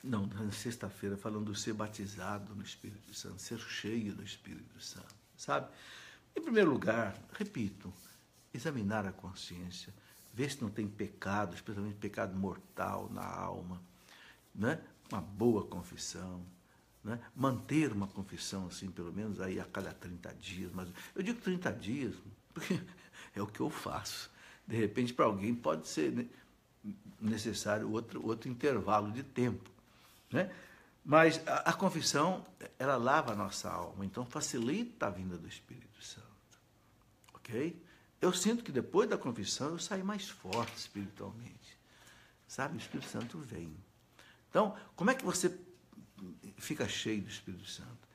na sexta-feira, falando do ser batizado no Espírito Santo, ser cheio do Espírito Santo, sabe? Em primeiro lugar, repito, examinar a consciência, ver se não tem pecado, especialmente pecado mortal na alma, né? Uma boa confissão, né? Manter uma confissão, assim, pelo menos aí a cada 30 dias, mas eu digo 30 dias, porque é o que eu faço. De repente, para alguém pode ser necessário outro intervalo de tempo. Né? Mas a confissão, ela lava a nossa alma, então facilita a vinda do Espírito Santo. Ok? Eu sinto que depois da confissão eu saio mais forte espiritualmente. Sabe? O Espírito Santo vem. Então, como é que você fica cheio do Espírito Santo?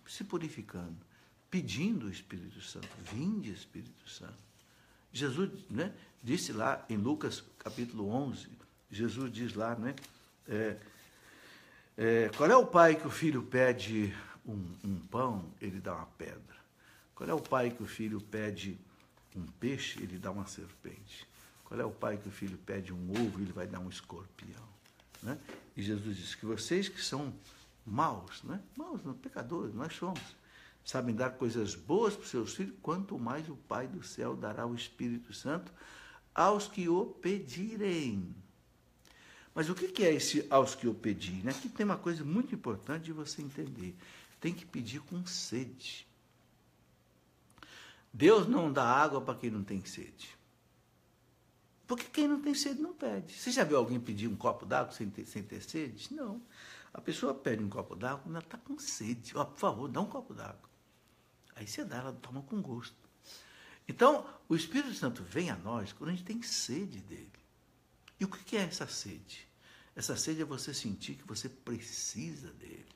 Se purificando, pedindo o Espírito Santo. Vinde, Espírito Santo. Jesus, né, disse lá em Lucas capítulo 11, Jesus diz lá, né? Qual é o pai que o filho pede um pão, ele dá uma pedra? Qual é o pai que o filho pede um peixe, ele dá uma serpente? Qual é o pai que o filho pede um ovo, ele vai dar um escorpião? Né? E Jesus diz que vocês que são maus, né? Maus, não, pecadores, nós somos, sabem dar coisas boas para os seus filhos, quanto mais o Pai do céu dará o Espírito Santo aos que o pedirem. Mas o que é esse aos que o pedirem? Aqui tem uma coisa muito importante de você entender. Tem que pedir com sede. Deus não dá água para quem não tem sede. Porque quem não tem sede não pede. Você já viu alguém pedir um copo d'água sem ter sede? Não. A pessoa pede um copo d'água quando ela está com sede. Por favor, dá um copo d'água. Aí você dá, ela toma com gosto. Então, o Espírito Santo vem a nós quando a gente tem sede dele. E o que é essa sede? Essa sede é você sentir que você precisa dele.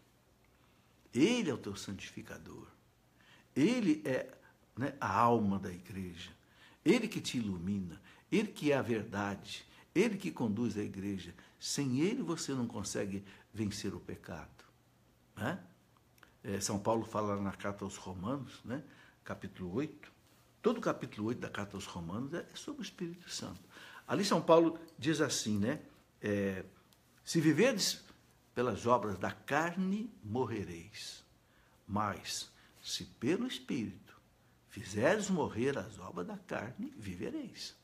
Ele é o teu santificador. Ele é, né, a alma da igreja. Ele que te ilumina. Ele que é a verdade. Ele que conduz a igreja. Sem ele você não consegue vencer o pecado. Né? São Paulo fala na carta aos Romanos, né, capítulo 8. Todo o capítulo 8 da carta aos Romanos é sobre o Espírito Santo. Ali São Paulo diz assim, né? Se viverdes pelas obras da carne, morrereis. Mas, se pelo Espírito fizeres morrer as obras da carne, vivereis.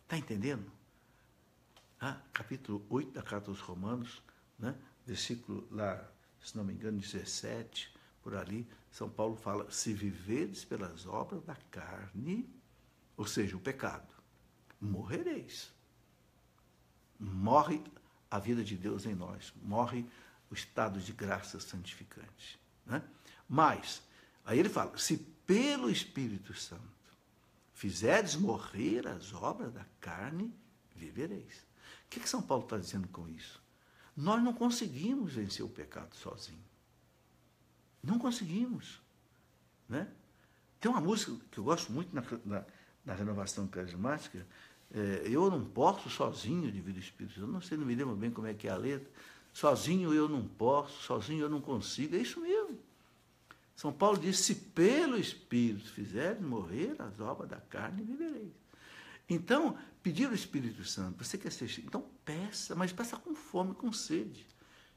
Está entendendo? Capítulo 8 da carta aos Romanos, né? Versículo lá, se não me engano, 17, por ali, São Paulo fala, se viverdes pelas obras da carne, ou seja, o pecado, morrereis. Morre a vida de Deus em nós, morre o estado de graça santificante. Né? Mas, aí ele fala, se pelo Espírito Santo fizeres morrer as obras da carne, vivereis. O que São Paulo está dizendo com isso? Nós não conseguimos vencer o pecado sozinho. Não conseguimos. Né? Tem uma música que eu gosto muito na renovação carismática, eu não posso sozinho dividir o Espírito Santo. Eu não sei, não me lembro bem como é que é a letra. Sozinho eu não posso, sozinho eu não consigo. É isso mesmo. São Paulo diz, se pelo Espírito fizeres morrer as obras da carne, vivereis. Então, pedir ao Espírito Santo, você quer ser cheio? Então peça, mas peça com fome, com sede.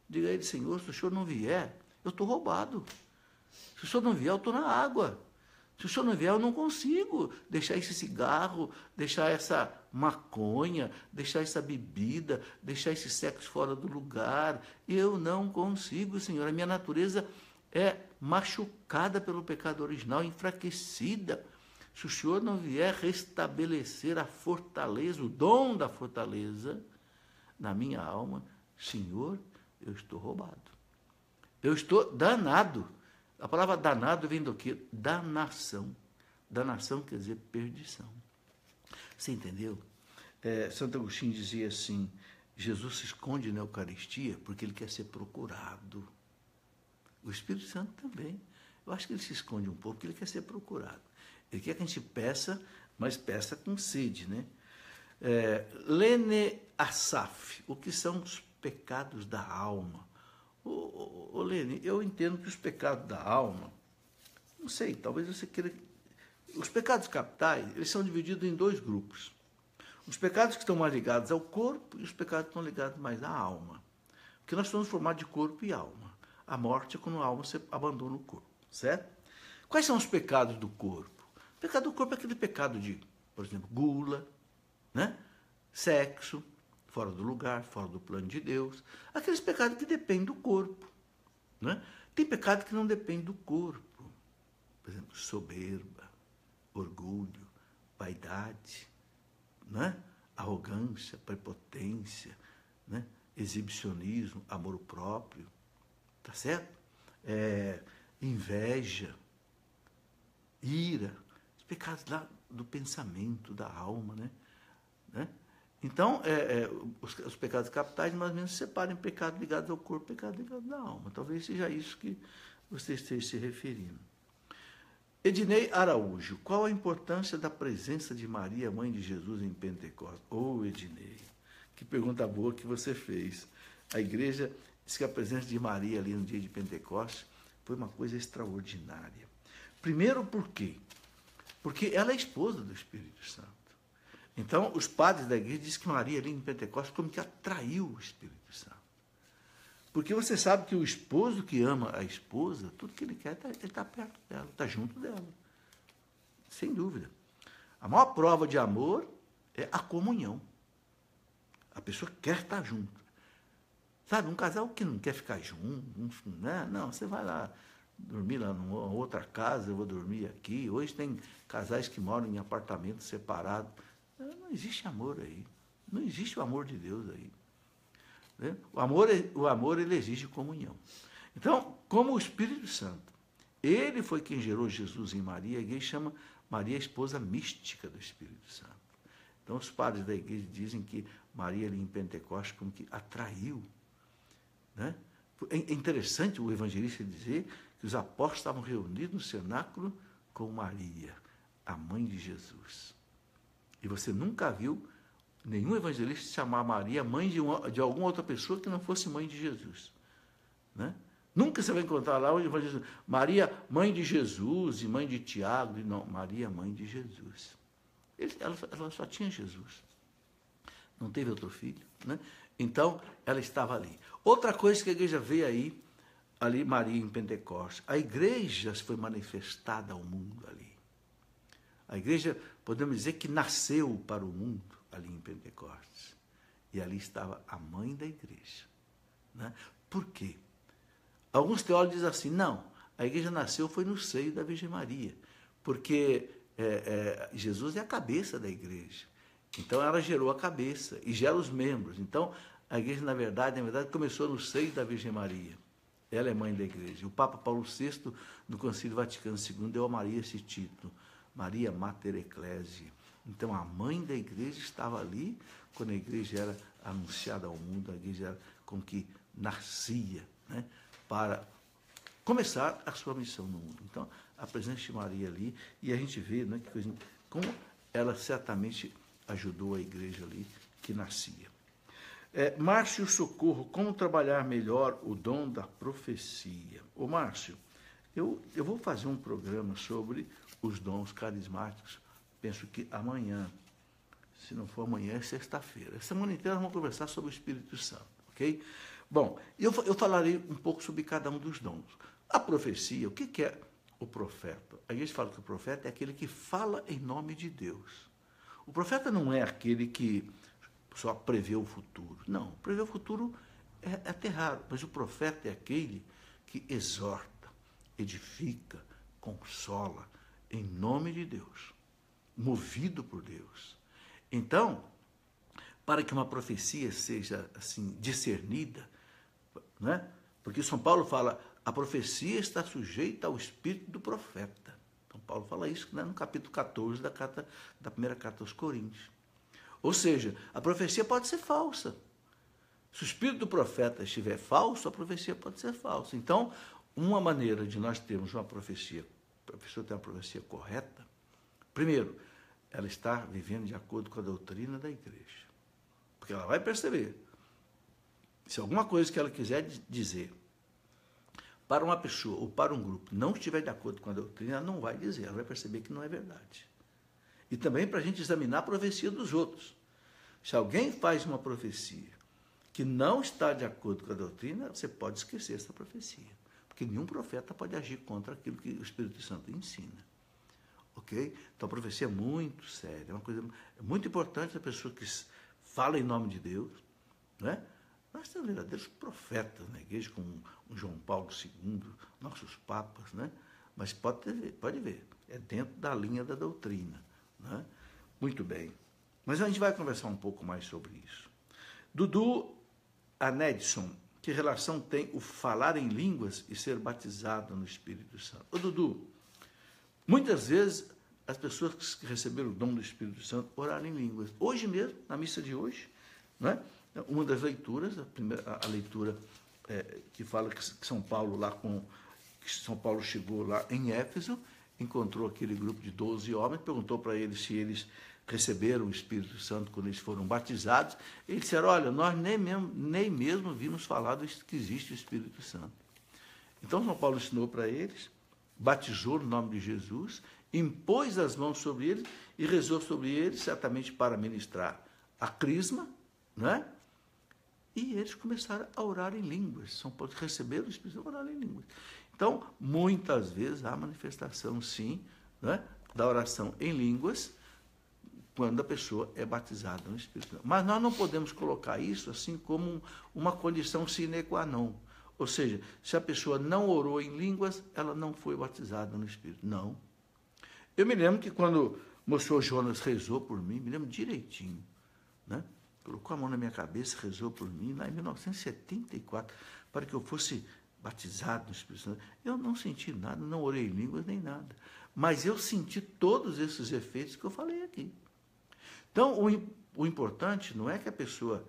Diga a ele, Senhor, se o Senhor não vier, eu estou roubado. Se o Senhor não vier, eu estou na água. Se o Senhor não vier, eu não consigo deixar esse cigarro, deixar essa maconha, deixar essa bebida, deixar esse sexo fora do lugar. Eu não consigo, Senhor. A minha natureza é machucada pelo pecado original, enfraquecida. Se o Senhor não vier restabelecer a fortaleza, o dom da fortaleza na minha alma, Senhor, eu estou roubado. Eu estou danado. A palavra danado vem do quê? Danação. Danação quer dizer perdição. Você entendeu? Santo Agostinho dizia assim, Jesus se esconde na Eucaristia porque ele quer ser procurado. O Espírito Santo também. Eu acho que ele se esconde um pouco porque ele quer ser procurado. Ele quer que a gente peça, mas peça com sede, né? Lene Asaf, o que são os pecados da alma? Lene, eu entendo que os pecados da alma, não sei, talvez você queira... Os pecados capitais, eles são divididos em dois grupos. Os pecados que estão mais ligados ao corpo e os pecados que estão ligados mais à alma. Porque nós somos formados de corpo e alma. A morte é quando a alma se abandona o corpo, certo? Quais são os pecados do corpo? O pecado do corpo é aquele pecado de, por exemplo, gula, né? Sexo, fora do lugar, fora do plano de Deus. Aqueles pecados que dependem do corpo. Né? Tem pecado que não depende do corpo. Por exemplo, soberba, orgulho, vaidade, né? Arrogância, prepotência, né? Exibicionismo, amor próprio. Tá certo? Inveja, ira. Pecados lá do pensamento, da alma, né? Então, os pecados capitais, mais ou menos, separam pecados ligados ao corpo, pecados ligados à alma. Talvez seja isso que você esteja se referindo. Ednei Araújo, qual a importância da presença de Maria, mãe de Jesus, em Pentecostes? Ednei, que pergunta boa que você fez. A igreja diz que a presença de Maria ali no dia de Pentecostes foi uma coisa extraordinária. Primeiro, por quê? Porque ela é esposa do Espírito Santo. Então, os padres da igreja dizem que Maria, ali em Pentecostes, como que atraiu o Espírito Santo. Porque você sabe que o esposo que ama a esposa, tudo que ele quer, ele está perto dela, está junto dela. Sem dúvida. A maior prova de amor é a comunhão. A pessoa quer estar junto. Sabe, um casal que não quer ficar junto, né? Não, você vai lá dormir lá numa outra casa, eu vou dormir aqui. Hoje tem casais que moram em apartamentos separados. Não existe amor aí. Não existe o amor de Deus aí. Né? O amor ele exige comunhão. Então, como o Espírito Santo, ele foi quem gerou Jesus em Maria, a igreja chama Maria a esposa mística do Espírito Santo. Então, os padres da igreja dizem que Maria, ali em Pentecostes, como que atraiu. Né? É interessante o evangelista dizer que os apóstolos estavam reunidos no cenáculo com Maria, a mãe de Jesus. E você nunca viu nenhum evangelista chamar Maria mãe de alguma outra pessoa que não fosse mãe de Jesus. Né? Nunca você vai encontrar lá o evangelista Maria, mãe de Jesus, e mãe de Tiago. Não, Maria, mãe de Jesus. Ela só tinha Jesus. Não teve outro filho. Né? Então, ela estava ali. Outra coisa que a igreja vê ali Maria em Pentecostes, a igreja foi manifestada ao mundo ali. A igreja, podemos dizer que nasceu para o mundo ali em Pentecostes. E ali estava a mãe da igreja. Né? Por quê? Alguns teólogos dizem assim, não, a igreja nasceu foi no seio da Virgem Maria, porque Jesus é a cabeça da igreja. Então, ela gerou a cabeça e gera os membros. Então, a igreja, na verdade, começou no seio da Virgem Maria. Ela é mãe da igreja. O Papa Paulo VI, no Concílio Vaticano II, deu a Maria esse título, Maria Mater Ecclesiae. Então, a mãe da igreja estava ali, quando a igreja era anunciada ao mundo, a igreja era com que nascia, né, para começar a sua missão no mundo. Então, a presença de Maria ali, e a gente vê, né, que coisa, como ela certamente ajudou a igreja ali que nascia. Márcio Socorro, como trabalhar melhor o dom da profecia? Ô Márcio, eu vou fazer um programa sobre os dons carismáticos, penso que amanhã, se não for amanhã, é sexta-feira. Essa semana inteira nós vamos conversar sobre o Espírito Santo, ok? Bom, eu falarei um pouco sobre cada um dos dons. A profecia, o que é o profeta? A gente fala que o profeta é aquele que fala em nome de Deus. O profeta não é aquele que só prevê o futuro. Não, prever o futuro é até raro, mas o profeta é aquele que exorta, edifica, consola, em nome de Deus, movido por Deus. Então, para que uma profecia seja assim discernida, né? Porque São Paulo fala, a profecia está sujeita ao espírito do profeta. São Paulo fala isso, né, no capítulo 14 da primeira carta aos Coríntios. Ou seja, a profecia pode ser falsa. Se o espírito do profeta estiver falso, a profecia pode ser falsa. Então, uma maneira de nós termos uma profecia, a pessoa ter uma profecia correta, primeiro, ela está vivendo de acordo com a doutrina da igreja. Porque ela vai perceber, se alguma coisa que ela quiser dizer para uma pessoa ou para um grupo não estiver de acordo com a doutrina, ela não vai dizer, ela vai perceber que não é verdade. E também para a gente examinar a profecia dos outros. Se alguém faz uma profecia que não está de acordo com a doutrina, você pode esquecer essa profecia. Porque nenhum profeta pode agir contra aquilo que o Espírito Santo ensina. Ok? Então a profecia é muito séria, é uma coisa muito importante a pessoa que fala em nome de Deus. Né? Nós temos verdadeiros profetas na igreja, como o João Paulo II, nossos papas, né? Mas pode ver, é dentro da linha da doutrina. Né? Muito bem. Mas a gente vai conversar um pouco mais sobre isso. Dudu Anedson, que relação tem o falar em línguas e ser batizado no Espírito Santo? Ô Dudu, muitas vezes as pessoas que receberam o dom do Espírito Santo oraram em línguas. Hoje mesmo, na missa de hoje, né? Uma das leituras, a leitura que fala que São Paulo chegou lá em Éfeso, encontrou aquele grupo de 12 homens, perguntou para eles se eles receberam o Espírito Santo quando eles foram batizados. Eles disseram, olha, nós nem mesmo vimos falar que existe o Espírito Santo. Então, São Paulo ensinou para eles, batizou no nome de Jesus, impôs as mãos sobre eles e rezou sobre eles, certamente para ministrar a crisma, né? E eles começaram a orar em línguas. São Paulo receberam o Espírito Santo e oraram em línguas. Então, muitas vezes há manifestação, sim, né, da oração em línguas, quando a pessoa é batizada no Espírito Santo. Mas nós não podemos colocar isso assim como uma condição sine qua non. Ou seja, se a pessoa não orou em línguas, ela não foi batizada no Espírito. Não. Eu me lembro que quando O senhor Jonas rezou por mim, me lembro direitinho, né? Colocou a mão na minha cabeça, rezou por mim, lá em 1974, para que eu fosse batizado no Espírito Santo. Eu não senti nada, não orei em línguas nem nada. Mas eu senti todos esses efeitos que eu falei aqui. Então, o importante não é que a pessoa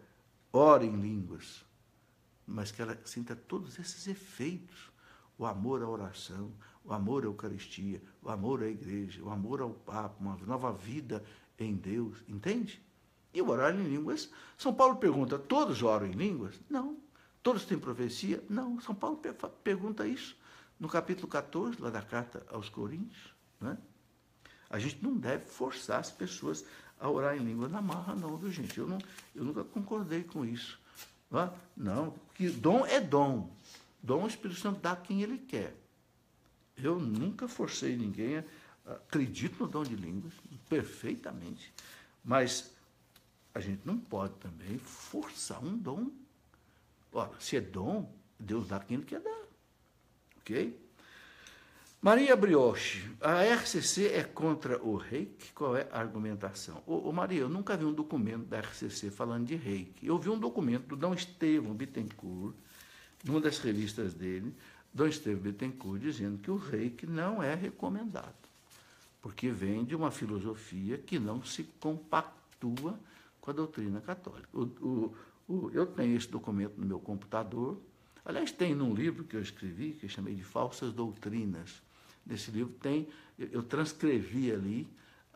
ore em línguas, mas que ela sinta todos esses efeitos. O amor à oração, o amor à Eucaristia, o amor à igreja, o amor ao Papa, uma nova vida em Deus, entende? E o orar em línguas, São Paulo pergunta, todos oram em línguas? Não. Todos têm profecia? Não. São Paulo pergunta isso no capítulo 14, lá da carta aos Coríntios. Né? A gente não deve forçar as pessoas a orar em língua na marra, não, viu, gente? Eu nunca concordei com isso. Não, porque dom é dom. Dom o Espírito Santo dá a quem ele quer. Eu nunca forcei ninguém, acredito no dom de línguas, perfeitamente, mas a gente não pode também forçar um dom. Ora, se é dom, Deus dá a quem ele quer dar. Ok? Maria Brioche, a RCC é contra o reiki? Qual é a argumentação? Maria, eu nunca vi um documento da RCC falando de reiki. Eu vi um documento do Dom Estevão Bittencourt, numa das revistas dele, Dom Estevão Bittencourt, dizendo que o reiki não é recomendado, porque vem de uma filosofia que não se compactua com a doutrina católica. Eu tenho esse documento no meu computador, aliás, tem num livro que eu escrevi, que eu chamei de Falsas Doutrinas. Nesse livro eu transcrevi ali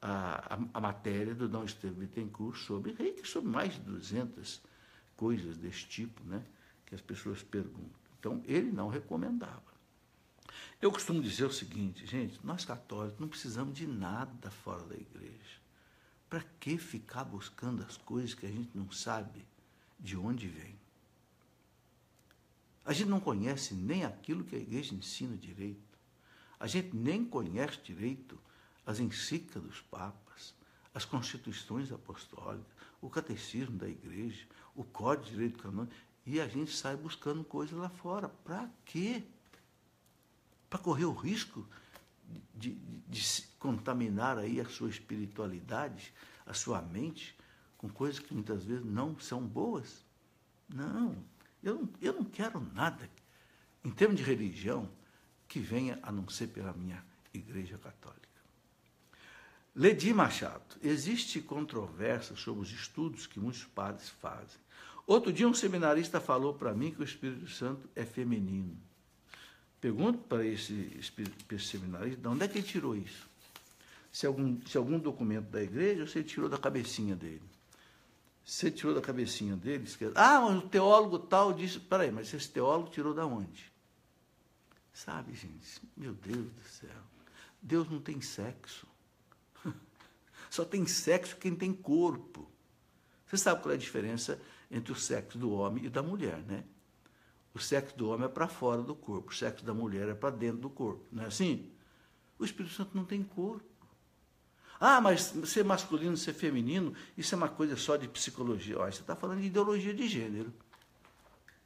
a matéria do Dom Estevão Bittencourt sobre reiki, sobre mais de 200 coisas desse tipo, né, que as pessoas perguntam. Então, ele não recomendava. Eu costumo dizer o seguinte, gente, nós católicos não precisamos de nada fora da igreja. Para que ficar buscando as coisas que a gente não sabe de onde vem? A gente não conhece nem aquilo que a igreja ensina direito. A gente nem conhece direito as encíclicas dos papas, as constituições apostólicas, o catecismo da igreja, o código de direito canônico, e a gente sai buscando coisas lá fora. Para quê? Para correr o risco de contaminar aí a sua espiritualidade, a sua mente, com coisas que muitas vezes não são boas? Não, eu não quero nada, em termos de religião, que venha a não ser pela minha Igreja Católica. Ledi Machado, existe controvérsia sobre os estudos que muitos padres fazem. Outro dia um seminarista falou para mim que o Espírito Santo é feminino. Pergunto para esse seminarista, de onde é que ele tirou isso? Se algum documento da igreja, ou se ele tirou da cabecinha dele. Se ele tirou da cabecinha dele, esquece. Mas o teólogo tal disse, peraí, mas esse teólogo tirou da onde? Sabe, gente, meu Deus do céu, Deus não tem sexo. Só tem sexo quem tem corpo. Você sabe qual é a diferença entre o sexo do homem e da mulher, né? O sexo do homem é para fora do corpo, o sexo da mulher é para dentro do corpo, não é assim? O Espírito Santo não tem corpo. Mas ser masculino, ser feminino, isso é uma coisa só de psicologia. Você está falando de ideologia de gênero.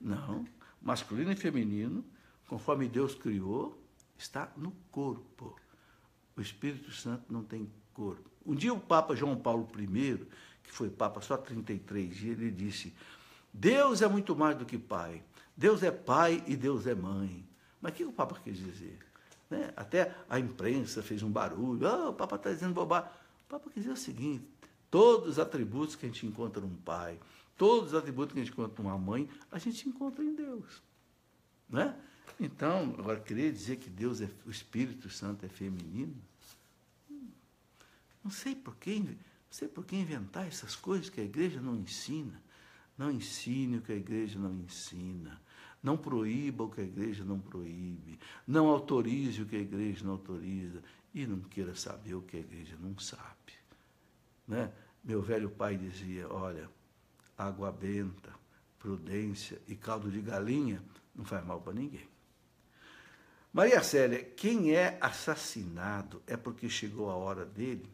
Não, masculino e feminino, conforme Deus criou, está no corpo. O Espírito Santo não tem corpo. Um dia o Papa João Paulo I, que foi Papa só 33 dias, ele disse, Deus é muito mais do que Pai. Deus é Pai e Deus é Mãe. Mas o que o Papa quis dizer? Né? Até a imprensa fez um barulho. O Papa está dizendo bobagem. O Papa quis dizer o seguinte, todos os atributos que a gente encontra num pai, todos os atributos que a gente encontra numa mãe, a gente encontra em Deus. Né? Então, agora, querer dizer que Deus é, o Espírito Santo é feminino, não sei por que inventar essas coisas que a igreja não ensina. Não ensine o que a igreja não ensina. Não proíba o que a igreja não proíbe. Não autorize o que a igreja não autoriza. E não queira saber o que a igreja não sabe. Né? Meu velho pai dizia, olha, água benta, prudência e caldo de galinha não faz mal para ninguém. Maria Célia, quem é assassinado é porque chegou a hora dele?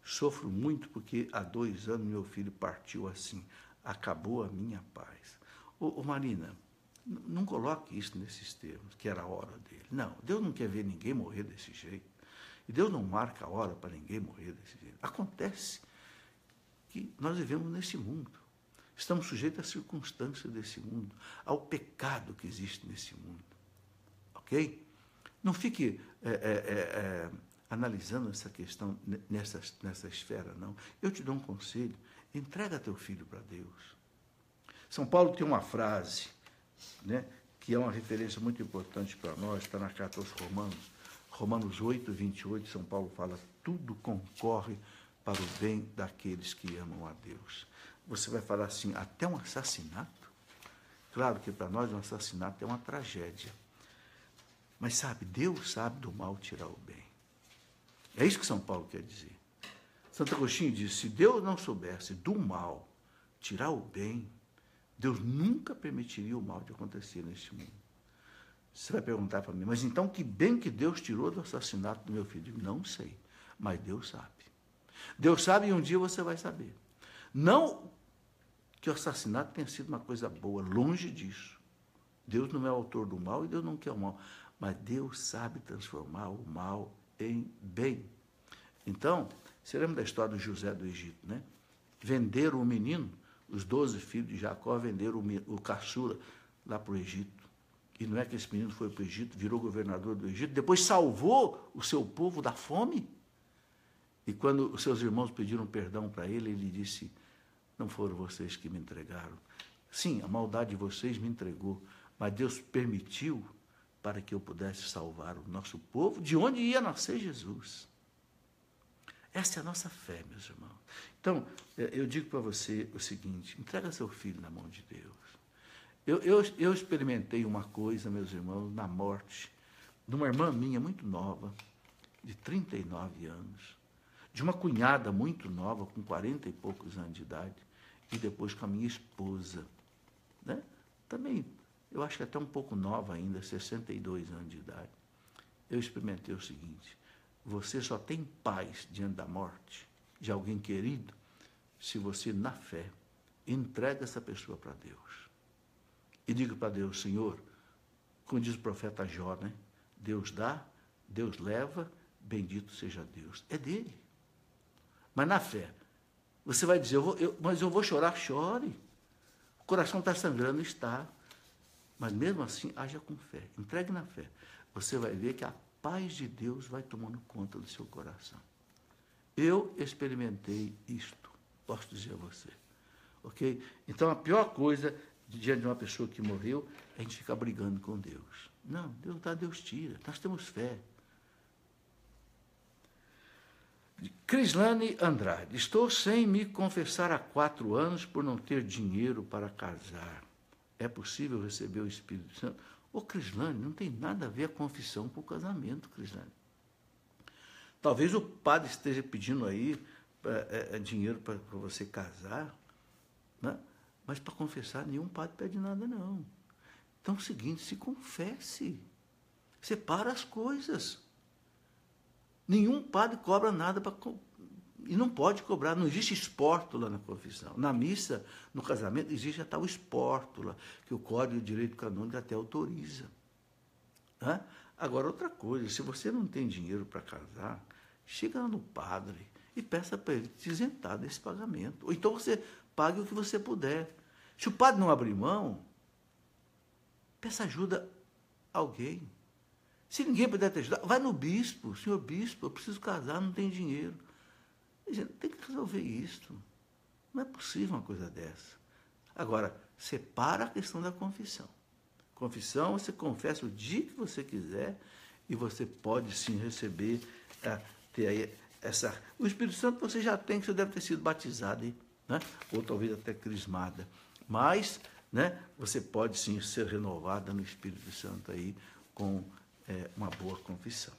Sofro muito porque há 2 anos meu filho partiu assim. Acabou a minha paz. Marina, não coloque isso nesses termos, que era a hora dele. Não, Deus não quer ver ninguém morrer desse jeito. E Deus não marca a hora para ninguém morrer desse jeito. Acontece que nós vivemos nesse mundo. Estamos sujeitos às circunstâncias desse mundo, ao pecado que existe nesse mundo. Ok? Não fique analisando essa questão nessa esfera, não. Eu te dou um conselho, entrega teu filho para Deus. São Paulo tem uma frase, né, que é uma referência muito importante para nós, está na carta aos Romanos. Romanos 8, 28, São Paulo fala, tudo concorre para o bem daqueles que amam a Deus. Você vai falar assim, até um assassinato? Claro que para nós um assassinato é uma tragédia. Mas sabe, Deus sabe do mal tirar o bem. É isso que São Paulo quer dizer. Santo Agostinho diz, se Deus não soubesse do mal tirar o bem, Deus nunca permitiria o mal de acontecer neste mundo. Você vai perguntar para mim, mas então que bem que Deus tirou do assassinato do meu filho? Não sei, mas Deus sabe. Deus sabe e um dia você vai saber. Não que o assassinato tenha sido uma coisa boa, longe disso. Deus não é o autor do mal e Deus não quer o mal. Mas Deus sabe transformar o mal em bem. Então, você lembra da história do José do Egito, né? Venderam o menino, os 12 filhos de Jacó venderam o caçula lá para o Egito. E não é que esse menino foi para o Egito, virou governador do Egito, depois salvou o seu povo da fome. E quando os seus irmãos pediram perdão para ele, ele disse, não foram vocês que me entregaram. Sim, a maldade de vocês me entregou, mas Deus permitiu para que eu pudesse salvar o nosso povo, de onde ia nascer Jesus. Essa é a nossa fé, meus irmãos. Então, eu digo para você o seguinte, entrega seu filho na mão de Deus. Eu experimentei uma coisa, meus irmãos, na morte de uma irmã minha muito nova, de 39 anos, de uma cunhada muito nova, com 40 e poucos anos de idade, e depois com a minha esposa, né? Também, eu acho que até um pouco nova ainda, 62 anos de idade. Eu experimentei o seguinte, você só tem paz diante da morte de alguém querido se você, na fé, entrega essa pessoa para Deus. E diga para Deus, Senhor, como diz o profeta Jó, né? Deus dá, Deus leva, bendito seja Deus. É dele. Mas na fé, você vai dizer, mas eu vou chorar, chore. O coração está sangrando, está. Mas mesmo assim, haja com fé. Entregue na fé. Você vai ver que a paz de Deus vai tomando conta do seu coração. Eu experimentei isto, posso dizer a você. Ok? Então, a pior coisa diante de uma pessoa que morreu é a gente ficar brigando com Deus. Não, Deus dá, Deus tira. Nós temos fé. Crislane Andrade, estou sem me confessar há 4 anos por não ter dinheiro para casar. É possível receber o Espírito Santo? Ô, Crislane, não tem nada a ver a confissão com o casamento, Crislane. Talvez o padre esteja pedindo aí dinheiro para você casar, né? Mas para confessar, nenhum padre pede nada, não. Então é o seguinte, se confesse. Separa as coisas. Nenhum padre cobra nada e não pode cobrar, não existe espórtula na confissão. Na missa, no casamento, existe a tal espórtula, que o Código de Direito Canônico até autoriza. Né? Agora, outra coisa, se você não tem dinheiro para casar, chega lá no padre e peça para ele te isentar desse pagamento. Ou então você pague o que você puder. Se o padre não abrir mão, peça ajuda a alguém. Se ninguém puder te ajudar, vai no bispo. Senhor bispo, eu preciso casar, não tenho dinheiro. Gente, tem que resolver isso. Não é possível uma coisa dessa. Agora, separa a questão da confissão. Confissão, você confessa o dia que você quiser e você pode sim receber, ter aí essa... O Espírito Santo você já tem, que você deve ter sido batizado, né? Ou talvez até crismada. Mas, né, você pode sim ser renovada no Espírito Santo aí com uma boa confissão.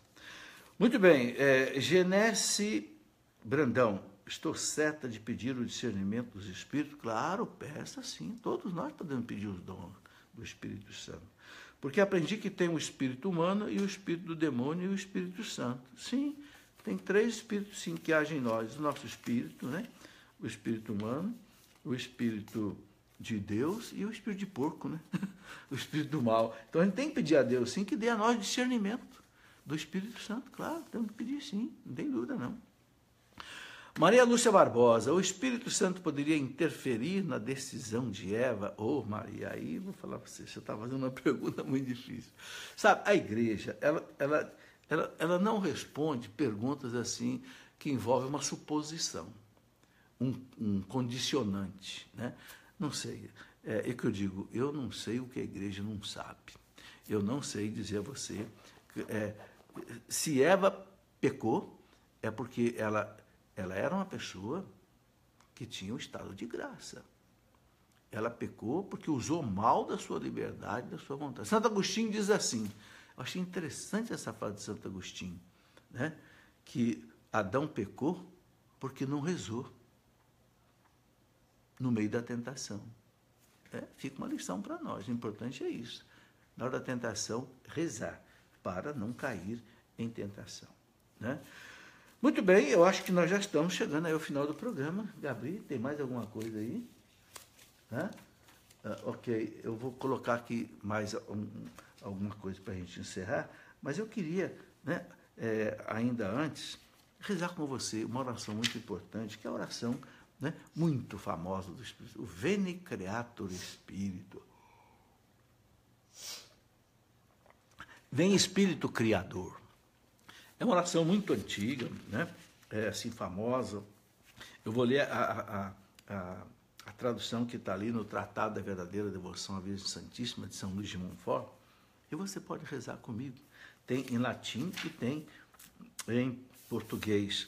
Muito bem, Genesse Brandão, estou certa de pedir o discernimento dos Espíritos? Claro, peça sim, todos nós podemos pedir os dons do Espírito Santo. Porque aprendi que tem o Espírito humano e o Espírito do demônio e o Espírito Santo. Sim, tem 3 Espíritos sim que agem em nós. O nosso Espírito, né? O Espírito humano, o Espírito de Deus e o Espírito de porco, né? O Espírito do mal. Então a gente tem que pedir a Deus sim que dê a nós discernimento Do Espírito Santo, claro, temos que pedir sim, não tem dúvida não. Maria Lúcia Barbosa, o Espírito Santo poderia interferir na decisão de Eva? Ô, Maria, aí vou falar para você está fazendo uma pergunta muito difícil. Sabe, a igreja, ela não responde perguntas assim que envolvem uma suposição, um condicionante, né? Não sei, é que eu digo, eu não sei o que a igreja não sabe. Eu não sei dizer a você, se Eva pecou, é porque ela era uma pessoa que tinha um estado de graça. Ela pecou porque usou mal da sua liberdade, da sua vontade. Santo Agostinho diz assim, eu achei interessante essa frase de Santo Agostinho, né? Que Adão pecou porque não rezou no meio da tentação. Fica uma lição para nós, o importante é isso. Na hora da tentação, rezar, para não cair em tentação, né? Muito bem, eu acho que nós já estamos chegando aí ao final do programa. Gabriel, tem mais alguma coisa aí? Ok, eu vou colocar aqui mais alguma coisa para a gente encerrar, mas eu queria, né, ainda antes, rezar com você uma oração muito importante, que é a oração, né, muito famosa do Espírito, o Veni Creator Spiritus. Vem Espírito Criador. É uma oração muito antiga, né? Assim, famosa. Eu vou ler a tradução que está ali no Tratado da Verdadeira Devoção à Virgem Santíssima, de São Luís de Montfort, e você pode rezar comigo. Tem em latim e tem em português.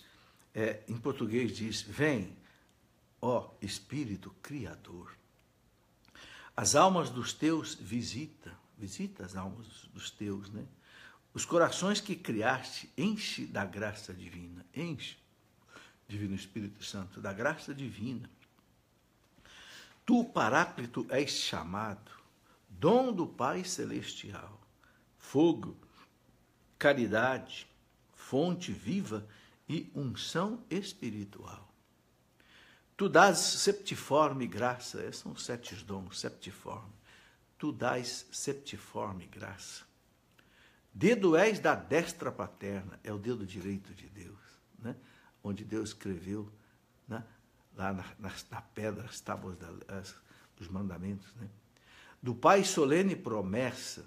Em português diz, vem, ó Espírito Criador, as almas dos teus visita as almas dos teus, né? Os corações que criaste, enche da graça divina, enche, Divino Espírito Santo, da graça divina. Tu, Paráclito, és chamado, dom do Pai Celestial, fogo, caridade, fonte viva e unção espiritual. Tu dás septiforme graça, esses são os 7 dons, septiforme. Tu dás septiforme graça. Dedo és da destra paterna, é o dedo direito de Deus, né? Onde Deus escreveu, né? Lá na pedra, as tábuas dos mandamentos, né? Do Pai solene promessa,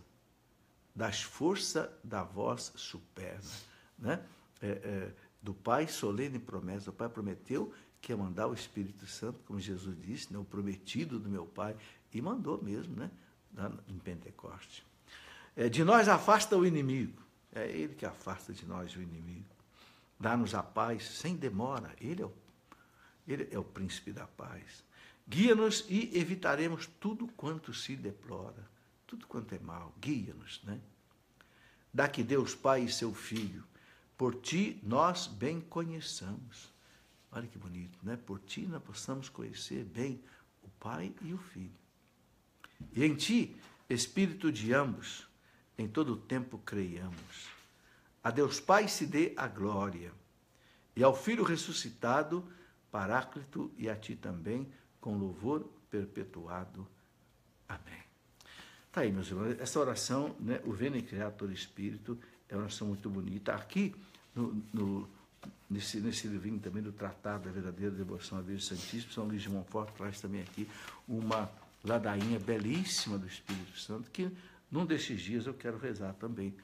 das forças da voz superna, né? Do Pai solene promessa, o Pai prometeu que ia mandar o Espírito Santo, como Jesus disse, né? O prometido do meu Pai, e mandou mesmo, né? Em Pentecostes. De nós afasta o inimigo, é Ele que afasta de nós o inimigo. Dá-nos a paz sem demora, Ele é o príncipe da paz. Guia-nos e evitaremos tudo quanto se deplora, tudo quanto é mal, guia-nos, né? Dá que Deus Pai e seu Filho, por ti nós bem conheçamos. Olha que bonito, né? Por ti nós possamos conhecer bem o Pai e o Filho. E em ti, Espírito de ambos, em todo o tempo creiamos. A Deus Pai se dê a glória, e ao Filho ressuscitado, Paráclito, e a ti também, com louvor perpetuado. Amém. Está aí, meus irmãos, essa oração, né, o Veni Creator Spiritus, é uma oração muito bonita. Aqui, nesse livrinho também do Tratado da Verdadeira Devoção à Virgem Santíssima, São Luís de Montfort traz também aqui uma ladainha belíssima do Espírito Santo, que num desses dias eu quero rezar também,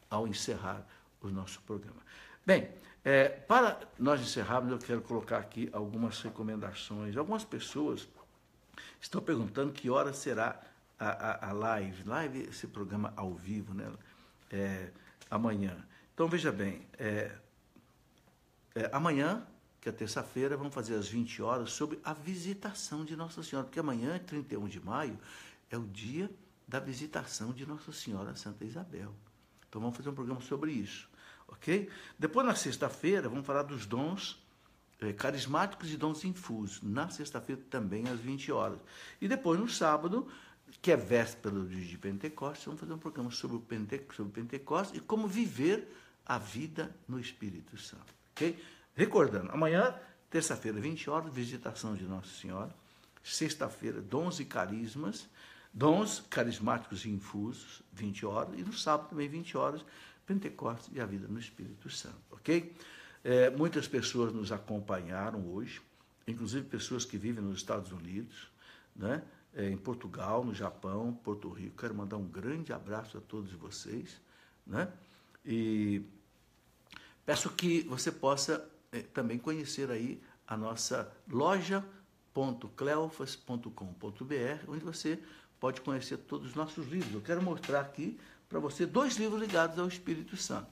ao encerrar o nosso programa. Bem, para nós encerrarmos, eu quero colocar aqui algumas recomendações. Algumas pessoas estão perguntando que hora será a live. Live, esse programa ao vivo, né? Amanhã. Então, veja bem, amanhã, que é terça-feira, vamos fazer às 20 horas sobre a visitação de Nossa Senhora, porque amanhã, 31 de maio, é o dia da visitação de Nossa Senhora Santa Isabel. Então, vamos fazer um programa sobre isso, ok? Depois, na sexta-feira, vamos falar dos dons carismáticos e dons infusos. Na sexta-feira, também, às 20 horas. E depois, no sábado, que é véspera do dia de Pentecostes, vamos fazer um programa sobre o Pentecostes e como viver a vida no Espírito Santo, ok? Recordando, amanhã, terça-feira, 20 horas, visitação de Nossa Senhora. Sexta-feira, dons e carismas, dons carismáticos e infusos, 20 horas. E no sábado também, 20 horas, Pentecostes e a vida no Espírito Santo, ok? Muitas pessoas nos acompanharam hoje, inclusive pessoas que vivem nos Estados Unidos, né? Em Portugal, no Japão, Porto Rico. Quero mandar um grande abraço a todos vocês, né? E peço que você possa também conhecer aí a nossa loja.cleofas.com.br, onde você pode conhecer todos os nossos livros. Eu quero mostrar aqui para você 2 livros ligados ao Espírito Santo,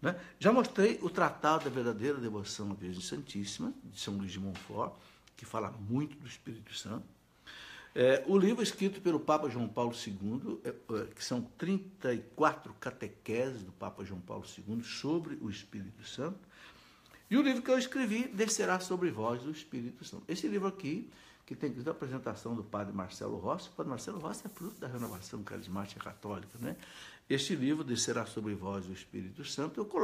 né? Já mostrei o Tratado da Verdadeira Devoção à Virgem Santíssima, de São Luís de Montfort, que fala muito do Espírito Santo. O livro escrito pelo Papa João Paulo II, que são 34 catequeses do Papa João Paulo II sobre o Espírito Santo. E o livro que eu escrevi, Descerá sobre vós o Espírito Santo. Esse livro aqui, que tem a apresentação do padre Marcelo Rossi. O padre Marcelo Rossi é fruto da renovação carismática católica, né? Este livro, Descerá sobre vós o Espírito Santo, eu coloco